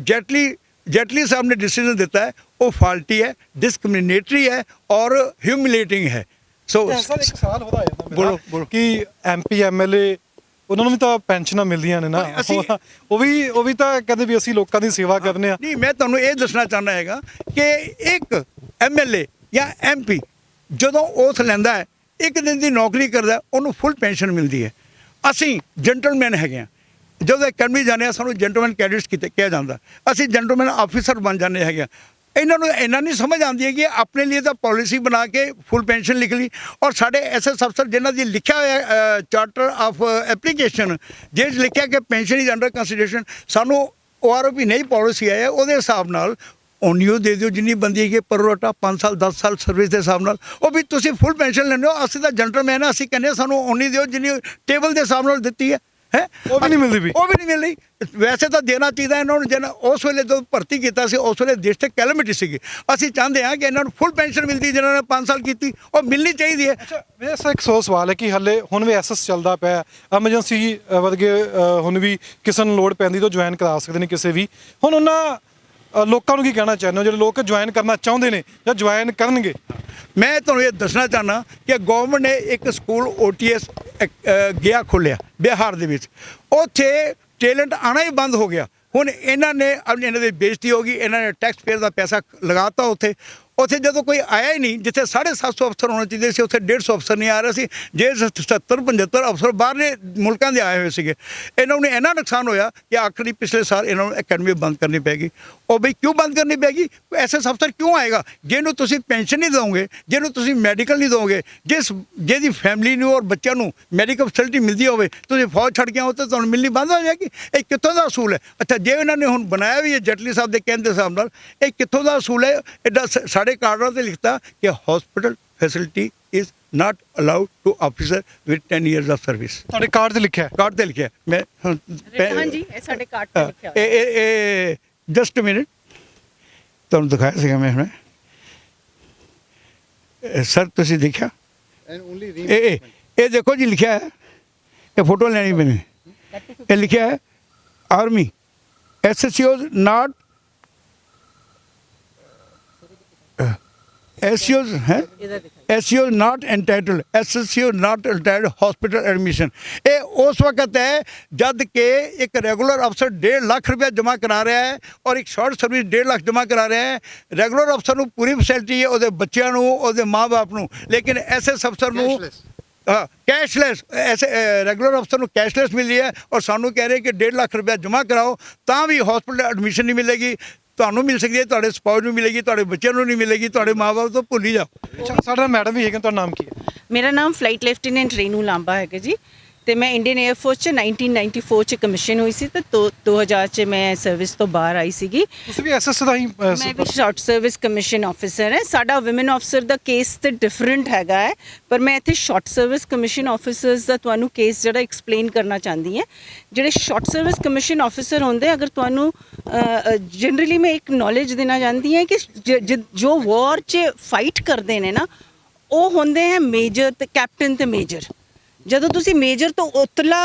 ਜੈਟਲੀ ਸਾਹਿਬ ਨੇ ਡਿਸੀਜਨ ਦਿੱਤਾ ਹੈ, ਉਹ ਫਾਲਟੀ ਹੈ, ਡਿਸਕ੍ਰਿਮੀਨੇਟਰੀ ਹੈ ਔਰ ਹਿਊਮਿਲੇਟਿੰਗ ਹੈ। ਸੋ ਸਰ, ਇੱਕ ਸਵਾਲ ਵਧਾਇਆ ਤਾਂ ਬੋਲੋ ਕਿ MP MLA ਉਹਨਾਂ ਨੂੰ ਵੀ ਤਾਂ ਪੈਨਸ਼ਨਾਂ ਮਿਲਦੀਆਂ ਨੇ ਨਾ, ਉਹ ਵੀ ਤਾਂ ਕਹਿੰਦੇ ਵੀ ਅਸੀਂ ਲੋਕਾਂ ਦੀ ਸੇਵਾ ਕਰਨੇ ਆ। ਨਹੀਂ, ਮੈਂ ਤੁਹਾਨੂੰ ਇਹ ਦੱਸਣਾ ਚਾਹੁੰਦਾ ਹੈਗਾ ਕਿ ਇੱਕ MLA ਜਾਂ MP ਜਦੋਂ ਓਥ ਲੈਂਦਾ ਹੈ, 1 ਦਿਨ ਦੀ ਨੌਕਰੀ ਕਰਦਾ, ਉਹਨੂੰ ਫੁੱਲ ਪੈਨਸ਼ਨ ਮਿਲਦੀ ਹੈ। ਅਸੀਂ ਜੈਂਟਲਮੈਨ ਹੈਗੇ ਹਾਂ, ਜਦੋਂ ਅਕੈਡਮੀ ਜਾਂਦੇ ਹਾਂ ਸਾਨੂੰ ਜੈਂਟਲਮੈਨ ਕੈਡਿਟਸ ਕਿਹਾ ਜਾਂਦਾ, ਅਸੀਂ ਜੈਂਟਲਮੈਨ ਆਫੀਸਰ ਬਣ ਜਾਂਦੇ ਹੈਗੇ। ਇਹਨਾਂ ਨੂੰ ਇੰਨਾ ਨਹੀਂ ਸਮਝ ਆਉਂਦੀ ਹੈ ਕਿ ਆਪਣੇ ਲਈ ਤਾਂ ਪਾਲਿਸੀ ਬਣਾ ਕੇ ਫੁੱਲ ਪੈਨਸ਼ਨ ਲਿਖ ਲਈ, ਔਰ ਸਾਡੇ SS ਅਫਸਰ ਜਿਨ੍ਹਾਂ ਦੀ ਲਿਖਿਆ ਹੋਇਆ ਚਾਰਟਰ ਆਫ ਐਪਲੀਕੇਸ਼ਨ ਜਿਹਦੇ ਲਿਖਿਆ ਕਿ ਪੈਨਸ਼ਨ ਇਜ਼ ਅੰਡਰ ਕੰਸੀਡਰੇਸ਼ਨ, ਸਾਨੂੰ OROP ਨਹੀਂ ਪਾਲਿਸੀ ਆਇਆ, ਉਹਦੇ ਹਿਸਾਬ ਨਾਲ ਓਨੀ ਉਹ ਦੇ ਦਿਓ ਜਿੰਨੀ ਬੰਦੀ ਹੈਗੀ ਪਰੋਟਾ 5 ਸਾਲ 10 ਸਾਲ ਸਰਵਿਸ ਦੇ ਹਿਸਾਬ ਨਾਲ ਉਹ ਵੀ ਤੁਸੀਂ ਫੁੱਲ ਪੈਨਸ਼ਨ ਲੈਂਦੇ ਹੋ। ਅਸੀਂ ਤਾਂ ਜੈਂਟਲਮੈਨ ਆ, ਅਸੀਂ ਕਹਿੰਦੇ ਹਾਂ ਸਾਨੂੰ ਓਨੀ ਦਿਓ ਜਿੰਨੀ ਟੇਬਲ ਦੇ ਹਿਸਾਬ ਨਾਲ ਦਿੱਤੀ ਹੈ ਉਹ ਵੀ ਨਹੀਂ ਮਿਲਦੀ ਵੀ। ਉਹ ਵੀ ਨਹੀਂ ਮਿਲ ਰਹੀ। ਵੈਸੇ ਤਾਂ ਦੇਣਾ ਚਾਹੀਦਾ ਇਹਨਾਂ ਨੂੰ। ਜਿਹਨਾਂ ਉਸ ਵੇਲੇ ਜਦੋਂ ਭਰਤੀ ਕੀਤਾ ਸੀ ਉਸ ਵੇਲੇ ਦੇਸ਼ ਤੇ ਕੈਲਮਿਟੀ ਸੀਗੀ। ਅਸੀਂ ਚਾਹੁੰਦੇ ਹਾਂ ਕਿ ਇਹਨਾਂ ਨੂੰ ਫੁੱਲ ਪੈਨਸ਼ਨ ਮਿਲਦੀ ਜਿਨ੍ਹਾਂ ਨੇ 5 ਸਾਲ ਕੀਤੀ ਉਹ ਮਿਲਣੀ ਚਾਹੀਦੀ ਹੈ। ਅੱਛਾ ਵੈਸੇ ਇੱਕ ਸਵਾਲ ਹੈ ਕਿ ਹੱਲੇ ਹੁਣ ਵੀ ਐਸਐਸ ਚੱਲਦਾ ਪਿਆ, ਐਮਰਜੈਂਸੀ ਵਰਗੇ ਹੁਣ ਵੀ ਕਿਸੇ ਨੂੰ ਲੋੜ ਪੈਂਦੀ ਤਾਂ ਜੁਆਇਨ ਕਰਾ ਸਕਦੇ ਨੇ ਕਿਸੇ ਵੀ। ਹੁਣ ਉਹਨਾਂ ਲੋਕਾਂ ਨੂੰ ਕੀ ਕਹਿਣਾ ਚਾਹੁੰਦੇ ਹੋ ਜਿਹੜੇ ਲੋਕ ਜੁਆਇਨ ਕਰਨਾ ਚਾਹੁੰਦੇ ਨੇ ਜਾਂ ਜੁਆਇਨ ਕਰਨਗੇ? ਮੈਂ ਤੁਹਾਨੂੰ ਇਹ ਦੱਸਣਾ ਚਾਹੁੰਦਾ ਕਿ ਗਵਰਨਮੈਂਟ ਨੇ ਇੱਕ ਸਕੂਲ OTS ਗਿਆ ਖੋਲ੍ਹਿਆ ਬਿਹਾਰ ਦੇ ਵਿੱਚ। ਉੱਥੇ ਟੈਲੈਂਟ ਆਉਣਾ ਹੀ ਬੰਦ ਹੋ ਗਿਆ। ਹੁਣ ਇਹਨਾਂ ਦੀ ਬੇਇੱਜ਼ਤੀ ਹੋ ਗਈ। ਇਹਨਾਂ ਨੇ ਟੈਕਸ ਪੇਅਰ ਦਾ ਪੈਸਾ ਲਗਾਤਾ ਉੱਥੇ ਜਦੋਂ ਕੋਈ ਆਇਆ ਹੀ ਨਹੀਂ। ਜਿੱਥੇ 750 ਅਫਸਰ ਹੋਣੇ ਚਾਹੀਦੇ ਸੀ ਉੱਥੇ 150 ਅਫਸਰ ਨਹੀਂ ਆ ਰਹੇ ਸੀ। ਜੇ 70-75 ਅਫਸਰ ਬਾਹਰਲੇ ਮੁਲਕਾਂ ਦੇ ਆਏ ਹੋਏ ਸੀਗੇ। ਇਹਨਾਂ ਨੂੰ ਇੰਨਾ ਨੁਕਸਾਨ ਹੋਇਆ ਕਿ ਆਖਰੀ ਪਿਛਲੇ ਸਾਲ ਇਹਨਾਂ ਨੂੰ ਅਕੈਡਮੀ ਬੰਦ ਕਰਨੀ ਪੈ ਗਈ। ਉਹ ਬਈ ਕਿਉਂ ਬੰਦ ਕਰਨੀ ਪੈ ਗਈ? ਐਸੇ ਅਫਸਰ ਕਿਉਂ ਆਏਗਾ ਜਿਹਨੂੰ ਤੁਸੀਂ ਪੈਨਸ਼ਨ ਨਹੀਂ ਦਿਓਗੇ, ਜਿਹਨੂੰ ਤੁਸੀਂ ਮੈਡੀਕਲ ਨਹੀਂ ਦਿਓਗੇ, ਜਿਹਦੀ ਫੈਮਿਲੀ ਨੂੰ ਔਰ ਬੱਚਿਆਂ ਨੂੰ ਮੈਡੀਕਲ ਫੈਸਿਲਿਟੀ ਮਿਲਦੀ ਹੋਵੇ, ਤੁਸੀਂ ਫੌਜ ਛੱਡ ਕੇ ਆਓ ਤਾਂ ਤੁਹਾਨੂੰ ਮਿਲਣੀ ਬੰਦ ਹੋ ਜਾਏਗੀ। ਇਹ ਕਿੱਥੋਂ ਦਾ ਅਸੂਲ ਹੈ? ਅੱਛਾ ਜੇ ਇਹਨਾਂ ਨੇ ਹੁਣ ਬਣਾਇਆ ਵੀ ਹੈ ਜੇਟਲੀ ਸਾਹਿਬ ਦੇ ਕਹਿਣ ਦੇ ਹਿਸਾਬ ਨਾਲ, ਇਹ ਕਿੱਥੋਂ ਦਾ ਅਸੂਲ ਹੈ? ਐਡਾ ਸਾਡੇ ਕਾਰਡਾਂ ਤੇ ਲਿਖਤਾ ਕਿ hospital facility is not allowed to officer with 10 years of service. ਤੁਹਾਡੇ ਕਾਰਡ ਤੇ ਲਿਖਿਆ ਹੈ? ਕਾਰਡ ਤੇ ਲਿਖਿਆ ਮੈਂ ਹਾਂਜੀ ਇਹ ਸਾਡੇ ਕਾਰਡ ਤੇ ਲਿਖਿਆ ਹੋਇਆ। ਇਹ ਜਸਟ ਮਿੰਟ ਤੁਹਾਨੂੰ ਦਿਖਾਇਆ ਸੀਗਾ ਮੈਂ ਹੁਣੇ। ਸਰ ਤੁਸੀਂ ਦੇਖਿਆ ਇਹ ਦੇਖੋ ਜੀ ਲਿਖਿਆ ਹੈ। ਇਹ ਫੋਟੋ ਲੈਣੀ ਪੈਣੀ। ਇਹ ਲਿਖਿਆ ਹੈ ਆਰਮੀ SSCOs not SCOs ਹੈ SCOs not entitled SSCOs not entitled hospital admission। ਇਹ ਉਸ ਵਕਤ ਹੈ ਜਦ ਕਿ ਇੱਕ ਰੈਗੂਲਰ ਅਫਸਰ 1.5 ਲੱਖ ਰੁਪਏ ਜਮ੍ਹਾਂ ਕਰਾ ਰਿਹਾ ਹੈ ਔਰ ਇੱਕ ਸ਼ਾਰਟ ਸਰਵਿਸ 1.5 ਲੱਖ ਜਮ੍ਹਾਂ ਕਰਾ ਰਿਹਾ ਹੈ। ਰੈਗੂਲਰ ਅਫਸਰ ਨੂੰ ਪੂਰੀ ਫੈਸਿਲਿਟੀ ਹੈ ਉਹਦੇ ਬੱਚਿਆਂ ਨੂੰ, ਉਹਦੇ ਮਾਂ-ਬਾਪ ਨੂੰ, ਲੇਕਿਨ SS ਅਫਸਰ ਨੂੰ ਕੈਸ਼ਲੈਸ, ਐਸੇ ਰੈਗੂਲਰ ਅਫਸਰ ਨੂੰ ਕੈਸ਼ਲੈਸ ਮਿਲ ਰਹੀ ਹੈ ਔਰ ਸਾਨੂੰ ਕਹਿ ਰਹੇ ਕਿ 1.5 ਲੱਖ ਰੁਪਏ ਜਮ੍ਹਾਂ ਕਰਾਓ ਤਾਂ ਵੀ ਹਸਪੀਟਲ ਐਡਮਿਸ਼ਨ ਨਹੀਂ ਮਿਲੇਗੀ। ਤੁਹਾਨੂੰ ਮਿਲ ਸਕਦੀ ਹੈ, ਤੁਹਾਡੇ ਸਪਾਊਸ ਨੂੰ ਮਿਲੇਗੀ, ਤੁਹਾਡੇ ਬੱਚਿਆਂ ਨੂੰ ਨਹੀਂ ਮਿਲੇਗੀ, ਤੁਹਾਡੇ ਮਾਂ-ਬਾਪ ਤੋਂ ਭੁੱਲ ਹੀ ਜਾਓ। ਅੱਛਾ ਸਾਡੇ ਮੈਡਮ ਵੀ ਹੈਗੇ, ਤੁਹਾਡਾ ਨਾਮ ਕੀ ਹੈ? ਮੇਰਾ ਨਾਮ ਫਲਾਈਟ ਲੈਫਟੀਨੈਂਟ ਰੇਨੂ ਲਾਂਬਾ ਹੈਗਾ ਜੀ ਤੇ ਮੈਂ ਇੰਡੀਅਨ 에ਅਰ ਫੋਰਸ ਚ 1994 ਚ ਕਮਿਸ਼ਨ ਹੋਈ ਸੀ ਤੇ 2000 ਚ ਮੈਂ ਸਰਵਿਸ ਤੋਂ ਬਾਹਰ ਆਈ ਸੀਗੀ। ਤੁਸੀਂ ਵੀ ਐਸਐਸ ਦਾ ਹੀ ਮੈਂ ਵੀ ਸ਼ਾਰਟ ਸਰਵਿਸ ਕਮਿਸ਼ਨ ਆਫਿਸਰ ਹੈ। ਸਾਡਾ ਔਮਨ ਆਫਿਸਰ ਦਾ ਕੇਸ ਤੇ ਡਿਫਰੈਂਟ ਹੈਗਾ ਹੈ, ਪਰ ਮੈਂ ਇੱਥੇ ਸ਼ਾਰਟ ਸਰਵਿਸ ਕਮਿਸ਼ਨ ਆਫਿਸਰਸ ਦਾ ਤੁਹਾਨੂੰ ਕੇਸ ਜਿਹੜਾ ਐਕਸਪਲੇਨ ਕਰਨਾ ਚਾਹੁੰਦੀ ਹਾਂ। ਜਿਹੜੇ ਸ਼ਾਰਟ ਸਰਵਿਸ ਕਮਿਸ਼ਨ ਆਫਿਸਰ ਹੁੰਦੇ, ਅਗਰ ਤੁਹਾਨੂੰ ਜਨਰਲੀ ਮੈਂ ਇੱਕ ਨੌਲੇਜ ਦੇਣਾ ਚਾਹੁੰਦੀ ਹਾਂ ਕਿ ਜੋ ਵਾਰ 'ਚ ਫਾਈਟ ਕਰਦੇ ਨੇ ਨਾ ਉਹ ਹੁੰਦੇ ਹੈ ਮੇਜਰ ਤੇ ਕੈਪਟਨ ਤੇ ਮੇਜਰ। ਜਦੋਂ ਤੁਸੀਂ ਮੇਜਰ ਤੋਂ ਉਤਲਾ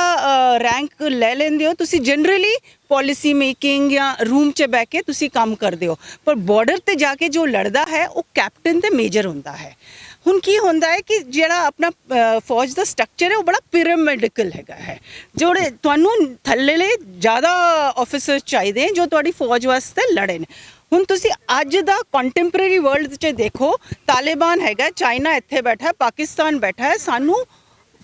ਰੈਂਕ ਲੈ ਲੈਂਦੇ ਹੋ ਤੁਸੀਂ ਜਨਰਲੀ ਪਾਲਿਸੀ ਮੇਕਿੰਗ ਜਾਂ ਰੂਮ 'ਚ ਬਹਿ ਕੇ ਤੁਸੀਂ ਕੰਮ ਕਰਦੇ ਹੋ, ਪਰ ਬਾਰਡਰ ਤੇ ਜਾ ਕੇ ਜੋ ਲੜਦਾ ਹੈ ਉਹ ਕੈਪਟਨ ਤੇ ਮੇਜਰ ਹੁੰਦਾ ਹੈ। ਹੁਣ ਕੀ ਹੁੰਦਾ ਹੈ ਕਿ ਜਿਹੜਾ ਆਪਣਾ ਫੌਜ ਦਾ ਸਟਰਕਚਰ ਹੈ ਉਹ ਬੜਾ ਪਿਰਾਮਿਡਿਕਲ ਹੈਗਾ ਹੈ। ਜਿਹੜੇ ਤੁਹਾਨੂੰ ਥੱਲੇਲੇ ਜ਼ਿਆਦਾ ਆਫਿਸਰ ਚਾਹੀਦੇ ਜੋ ਤੁਹਾਡੀ ਫੌਜ ਵਾਸਤੇ ਲੜੇ ਨੇ। ਹੁਣ ਤੁਸੀਂ ਅੱਜ ਦਾ ਕੰਟੈਂਪਰੇਰੀ ਵਰਲਡ 'ਚ ਦੇਖੋ, ਤਾਲਿਬਾਨ ਹੈਗਾ, ਚਾਈਨਾ ਇੱਥੇ ਬੈਠਾ, ਪਾਕਿਸਤਾਨ ਬੈਠਾ ਹੈ। ਸਾਨੂੰ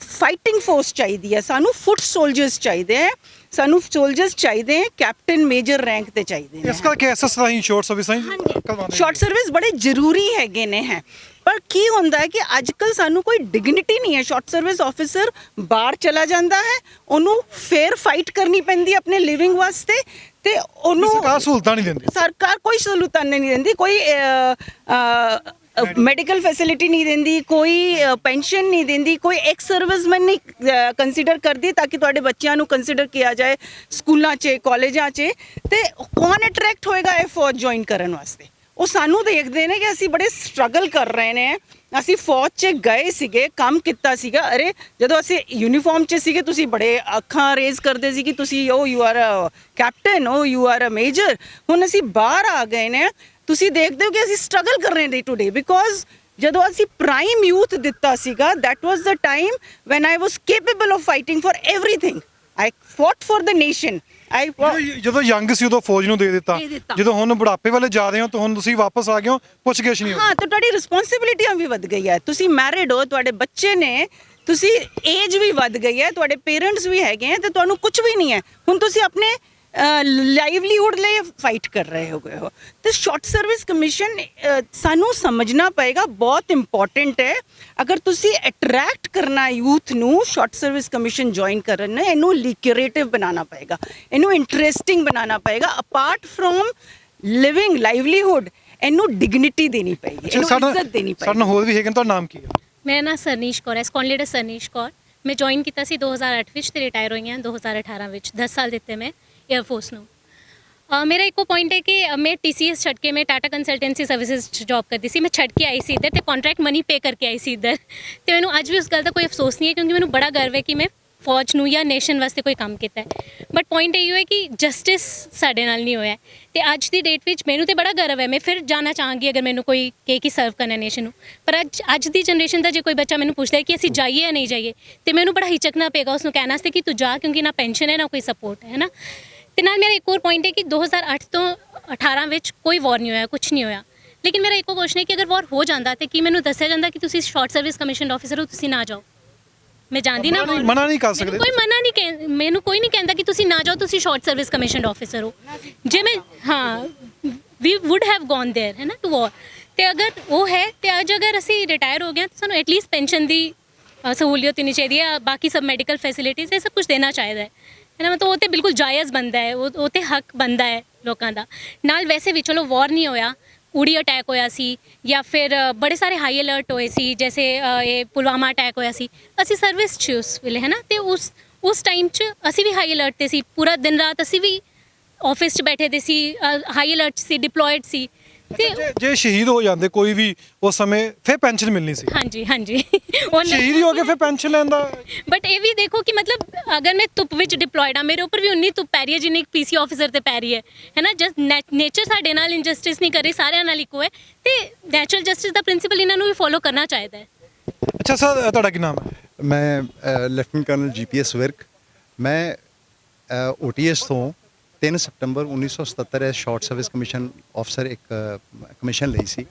फाइटिंग फोर्स चाहिए, सानू फुट सोल्जर्स चाहिए, सानू सोल्जर्स चाहिए कैप्टन मेजर रैंक ते चाहिए। इस करके एसएस राही शॉर्ट सर्विस शॉर्ट सर्विस बड़े जरूरी हैगे ने हैं, पर की होंदा है कि आजकल सानू कोई डिग्निटी नहीं है। शॉर्ट सर्विस ऑफिसर बाहर चला जाता है, उन्होंने फेयर फाइट करनी पैंदी अपने लिविंग वास्ते ते उन्होंने सरकार सहूलतां नहीं देंदी, सरकार कोई सहूलतां नहीं देंदी, कोई मैडिकल फैसिलिटी नहीं देंदी, कोई पेंशन नहीं देंदी, कोई एक्स सर्विसमैन नहीं कंसीडर करती ताकि तुहाडे बच्चों को कंसीडर किया जाए स्कूलों 'च कॉलेजां 'च। ते कौन अट्रैक्ट होएगा ये फौज ज्वाइन करन वास्ते? ਉਹ ਸਾਨੂੰ ਦੇਖਦੇ ਨੇ ਕਿ ਅਸੀਂ ਬੜੇ ਸਟਰਗਲ ਕਰ ਰਹੇ ਨੇ। ਅਸੀਂ ਫੌਜ 'ਚ ਗਏ ਸੀਗੇ, ਕੰਮ ਕੀਤਾ ਸੀਗਾ। ਅਰੇ ਜਦੋਂ ਅਸੀਂ ਯੂਨੀਫਾਰਮ 'ਚ ਸੀਗੇ ਤੁਸੀਂ ਬੜੇ ਅੱਖਾਂ ਰੇਜ਼ ਕਰਦੇ ਸੀ ਕਿ ਤੁਸੀਂ ਉਹ ਯੂ ਆਰ ਅ ਕੈਪਟਨ, ਉਹ ਯੂ ਆਰ ਅ ਮੇਜਰ। ਹੁਣ ਅਸੀਂ ਬਾਹਰ ਆ ਗਏ ਨੇ, ਤੁਸੀਂ ਦੇਖਦੇ ਹੋ ਕਿ ਅਸੀਂ ਸਟਰਗਲ ਕਰ ਰਹੇ ਹਾਂ ਡੇ ਟੂ ਡੇ, ਬਿਕੋਜ਼ ਜਦੋਂ ਅਸੀਂ ਪ੍ਰਾਈਮ ਯੂਥ ਦਿੱਤਾ ਸੀਗਾ that was the time when I was capable of fighting for everything. I fought for the nation। ਜਦੋਂ ਯੰਗ ਸੀ ਉਦੋਂ ਫੌਜ ਨੂੰ ਦੇ ਦਿੱਤਾ, ਜਦੋਂ ਹੁਣ ਬੁਢਾਪੇ ਵਾਲੇ ਜਾ ਰਹੇ ਹੋ ਤਾਂ ਹੁਣ ਤੁਸੀਂ ਵਾਪਸ ਆ ਗਏ ਹੋ, ਪੁੱਛਗਿਛ ਨਹੀਂ ਹੋਈ। ਹਾਂ, ਤਾਂ ਤੁਹਾਡੀ ਰਿਸਪੌਂਸਿਬਿਲਿਟੀਆਂ ਵੀ ਵੱਧ ਗਈ ਹੈ, ਤੁਸੀਂ ਮੈਰਿਡ ਹੋ, ਤੁਹਾਡੇ ਬੱਚੇ ਨੇ, ਤੁਸੀਂ ਏਜ ਵੀ ਵੱਧ ਗਈ ਹੈ, ਤੁਹਾਡੇ ਪੇਰੈਂਟਸ ਵੀ ਹੈਗੇ ਹੈ ਤੇ ਤੁਹਾਨੂੰ ਕੁਝ ਵੀ ਨਹੀਂ ਹੈ। ਹੁਣ ਤੁਸੀਂ ਆਪਣੇ ਲਾਈਵਲੀਹੁੱਡ ਲਈ ਫਾਈਟ ਕਰ ਰਹੇ ਹੋ ਗਏ ਹੋ। ਤੇ ਸ਼ਾਰਟ ਸਰਵਿਸ ਕਮਿਸ਼ਨ ਸਾਨੂੰ ਸਮਝਣਾ ਪਏਗਾ, ਬਹੁਤ ਇੰਪੋਰਟੈਂਟ ਹੈ। ਅਗਰ ਤੁਸੀਂ ਅਟਰੈਕਟ ਕਰਨਾ ਯੂਥ ਨੂੰ ਸ਼ਾਰਟ ਸਰਵਿਸ ਕਮਿਸ਼ਨ ਜੁਆਇਨ ਕਰਨ, ਇਹਨੂੰ ਲਿਕਰੇਟਿਵ ਬਣਾਉਣਾ ਪਏਗਾ, ਇਹਨੂੰ ਇੰਟਰਸਟਿੰਗ ਬਣਾਉਣਾ ਪਏਗਾ। ਅਪਾਰਟ ਫਰੋਮ ਲਿਵਿੰਗ ਲਾਈਵਲੀਹੁੱਡ, ਇਹਨੂੰ ਡਿਗਨਿਟੀ ਦੇਣੀ ਪਏਗੀ, ਇਹਨੂੰ ਇੱਜ਼ਤ ਦੇਣੀ ਸਾਡੇ ਨਾਲ ਪਏਗੀ। ਹੋਰ ਵੀ ਹੈਗੇ ਨੇ, ਤੁਹਾਡਾ ਨਾਮ ਕੀ ਹੈ? ਮੇਰਾ ਨਾਮ ਸਰਨੀਸ਼ ਕੌਰ ਹੈ, ਸਕੌਨ ਲੀਡਰ ਸਰਨੀਸ਼ ਕੌਰ। ਮੈਂ ਜੁਆਇਨ ਕੀਤਾ ਸੀ 2008 ਵਿੱਚ ਤੇ ਰਿਟਾਇਰ ਹੋਈ ਹਾਂ 2018 ਵਿੱਚ। 10 ਸਾਲ ਦਿੱਤੇ ਮੈਂ 에ਅਰਫੋਰਸ ਨੂੰ। ਮੇਰਾ ਇੱਕੋ ਪੁਆਇੰਟ ਹੈ ਕਿ ਮੈਂ TCS ਛੱਡ ਕੇ ਮੈਂ ਟਾਟਾ ਕੰਸਲਟੈਂਸੀ ਸਰਵਿਸਿਜ਼ 'ਚ ਜੌਬ ਕਰਦੀ ਸੀ। ਮੈਂ ਛੱਡ ਕੇ ਆਈ ਸੀ ਇੱਧਰ ਤੇ ਕੰਟਰੈਕਟ ਮਨੀ ਪੇ ਕਰਕੇ ਆਈ ਸੀ ਇੱਧਰ, ਤੇ ਮੈਨੂੰ ਅੱਜ ਵੀ ਉਸ ਗੱਲ ਦਾ ਕੋਈ ਅਫਸੋਸ ਨਹੀਂ ਹੈ, ਕਿਉਂਕਿ ਮੈਨੂੰ ਬੜਾ ਗਰਵ ਹੈ ਕਿ ਮੈਂ ਫੌਜ ਨੂੰ ਜਾਂ ਨੇਸ਼ਨ ਵਾਸਤੇ ਕੋਈ ਕੰਮ ਕੀਤਾ ਹੈ। ਬਟ ਪੁਆਇੰਟ ਇਹ ਹੈ ਕਿ ਜਸਟਿਸ ਸਾਡੇ ਨਾਲ ਨਹੀਂ ਹੋਇਆ, ਤੇ ਅੱਜ ਦੀ ਡੇਟ ਵਿੱਚ ਮੈਨੂੰ ਤੇ ਬੜਾ ਗਰਵ ਹੈ। ਮੈਂ ਫਿਰ ਜਾਣਾ ਚਾਹਾਂਗੀ ਅਗਰ ਮੈਨੂੰ ਕੋਈ ਕਹੇ ਕਿ ਸਰਵ ਕਰਨਾ ਨੇਸ਼ਨ ਨੂੰ। ਪਰ ਅੱਜ ਦੀ ਜਨਰੇਸ਼ਨ ਦਾ ਜੇ ਕੋਈ ਬੱਚਾ ਮੈਨੂੰ ਪੁੱਛਦਾ ਹੈ ਕਿ ਅਸੀਂ ਜਾਈਏ ਜਾਂ ਨਹੀਂ ਜਾਈਏ, ਤੇ ਮੈਨੂੰ ਬੜਾ ਹਿਚਕਣਾ ਪਏਗਾ ਉਸ ਨੂੰ ਕਹਿਣ ਵਾਸਤੇ ਕਿ ਤੂੰ ਜਾ, ਕਿਉਂਕਿ ਨਾ ਪੈਨਸ਼ਨ ਹੈ ਨਾ ਕੋਈ ਸਪੋਰਟ ਹੈ ਨਾ। ਤੇ ਨਾਲ ਮੇਰਾ ਇੱਕ ਹੋਰ ਪੁਆਇੰਟ ਹੈ ਕਿ 2008 ਤੋਂ 18 ਵਿੱਚ ਕੋਈ ਵਾਰ ਨਹੀਂ ਹੋਇਆ, ਕੁਝ ਨਹੀਂ ਹੋਇਆ। ਲੇਕਿਨ ਮੇਰਾ ਇੱਕੋ ਕੁਐਸਚਨ ਹੈ ਕਿ ਅਗਰ ਵਾਰ ਹੋ ਜਾਂਦਾ ਤੇ ਕੀ ਮੈਨੂੰ ਦੱਸਿਆ ਜਾਂਦਾ ਕਿ ਤੁਸੀਂ ਸ਼ਾਰਟ ਸਰਵਿਸ ਕਮਿਸ਼ਨ ਆਫਿਸਰ ਹੋ, ਤੁਸੀਂ ਨਾ ਜਾਓ? ਮੈਂ ਜਾਂਦੀ ਨਾ, ਮਨਾ ਨਹੀਂ ਕਰ ਸਕਦੇ। ਕੋਈ ਮਨਾ ਨਹੀਂ, ਮੈਨੂੰ ਕੋਈ ਨਹੀਂ ਕਹਿੰਦਾ ਕਿ ਤੁਸੀਂ ਨਾ ਜਾਓ, ਤੁਸੀਂ ਸ਼ਾਰਟ ਸਰਵਿਸ ਕਮਿਸ਼ਨ ਆਫਿਸਰ ਹੋ। ਜੇ ਮੈਂ ਵੀ ਵੁੱਡ ਹੈਵ ਗੋਨ देयर ਹੈ ਨਾ ਟੂ ਵਾਰ। ਤੇ ਅਗਰ ਉਹ ਹੈ ਤੇ ਅੱਜ ਅਗਰ ਅਸੀਂ ਰਿਟਾਇਰ ਹੋ ਗਏ ਤਾਂ ਸਾਨੂੰ ਐਟਲੀਸਟ ਪੈਨਸ਼ਨ ਦੀ ਸਹੂਲੀਅਤ ਹੋਣੀ ਚਾਹੀਦੀ ਹੈ, ਬਾਕੀ ਸਭ ਮੈਡੀਕਲ ਫੈਸਿਲਿਟੀਜ਼ ਇਹ ਸਭ ਕੁਝ ਦੇਣਾ ਚਾਹੀਦਾ ਹੈ ਨਾ। ਮਤਲਬ ਉਹ ਤੇ ਬਿਲਕੁਲ ਜਾਇਜ਼ ਬਣਦਾ ਹੈ, ਉਹ ਤੇ ਹੱਕ ਬਣਦਾ ਹੈ ਲੋਕਾਂ ਦਾ। ਨਾਲ ਵੈਸੇ ਵੀ ਚਲੋ ਵਾਰ ਨਹੀਂ ਹੋਇਆ, ਉੜੀ ਅਟੈਕ ਹੋਇਆ ਸੀ ਜਾਂ ਫਿਰ ਬੜੇ ਸਾਰੇ ਹਾਈ ਅਲਰਟ ਹੋਏ ਸੀ, ਜੈਸੇ ਇਹ ਪੁਲਵਾਮਾ ਅਟੈਕ ਹੋਇਆ ਸੀ। ਅਸੀਂ ਸਰਵਿਸ 'ਚ ਉਸ ਵੇਲੇ ਹੈ ਨਾ, ਤੇ ਉਸ ਟਾਈਮ 'ਚ ਅਸੀਂ ਵੀ ਹਾਈ ਅਲਰਟ 'ਤੇ ਸੀ। ਪੂਰਾ ਦਿਨ ਰਾਤ ਅਸੀਂ ਵੀ ਆਫਿਸ 'ਚ ਬੈਠੇ ਦੇ ਸੀ, ਹਾਈ ਅਲਰਟ ਸੀ, ਡਿਪਲੋਇਡ ਸੀ। ਤੇ ਜੇ ਸ਼ਹੀਦ ਹੋ ਜਾਂਦੇ ਕੋਈ ਵੀ ਉਸ ਸਮੇਂ ਫਿਰ ਪੈਨਸ਼ਨ ਮਿਲਣੀ ਸੀ। ਹਾਂਜੀ ਉਹ ਸ਼ਹੀਦ ਹੀ ਹੋ ਕੇ ਫਿਰ ਪੈਨਸ਼ਨ ਲੈਂਦਾ। ਬਟ ਇਹ ਵੀ ਦੇਖੋ ਕਿ ਮਤਲਬ ਅਗਰ ਮੈਂ ਧੁੱਪ ਵਿੱਚ ਡਿਪਲੋਇਡ ਆ, ਮੇਰੇ ਉੱਪਰ ਵੀ ਉਨੀ ਧੁੱਪ ਪੈ ਰਹੀ ਹੈ ਜਿੰਨੀ ਇੱਕ PC ਆਫਿਸਰ ਤੇ ਪੈ ਰਹੀ ਹੈ ਨਾ। ਜਸਟ ਨੇਚਰ ਸਾਡੇ ਨਾਲ ਇਨਜਸਟਿਸ ਨਹੀਂ ਕਰ ਰਹੀ, ਸਾਰਿਆਂ ਨਾਲ ਇੱਕੋ ਹੈ, ਤੇ ਨੈਚੁਰਲ ਜਸਟਿਸ ਦਾ ਪ੍ਰਿੰਸੀਪਲ ਇਹਨਾਂ ਨੂੰ ਵੀ ਫੋਲੋ ਕਰਨਾ ਚਾਹੀਦਾ ਹੈ। ਅੱਛਾ ਸਰ, ਤੁਹਾਡਾ ਕੀ ਨਾਮ ਹੈ? ਮੈਂ ਲੈਫਟੀਨੈਂਟ ਕਰਨਲ GPS ਵਿਰਕ। ਮੈਂ OTS ਤੋਂ 3 ਸਤੰਬਰ 1977 ਐ ਸ਼ਾਰਟ ਸਰਵਿਸ ਕਮਿਸ਼ਨ ਆਫਸਰ ਇੱਕ ਕਮਿਸ਼ਨ ਲਈ ਸੀ,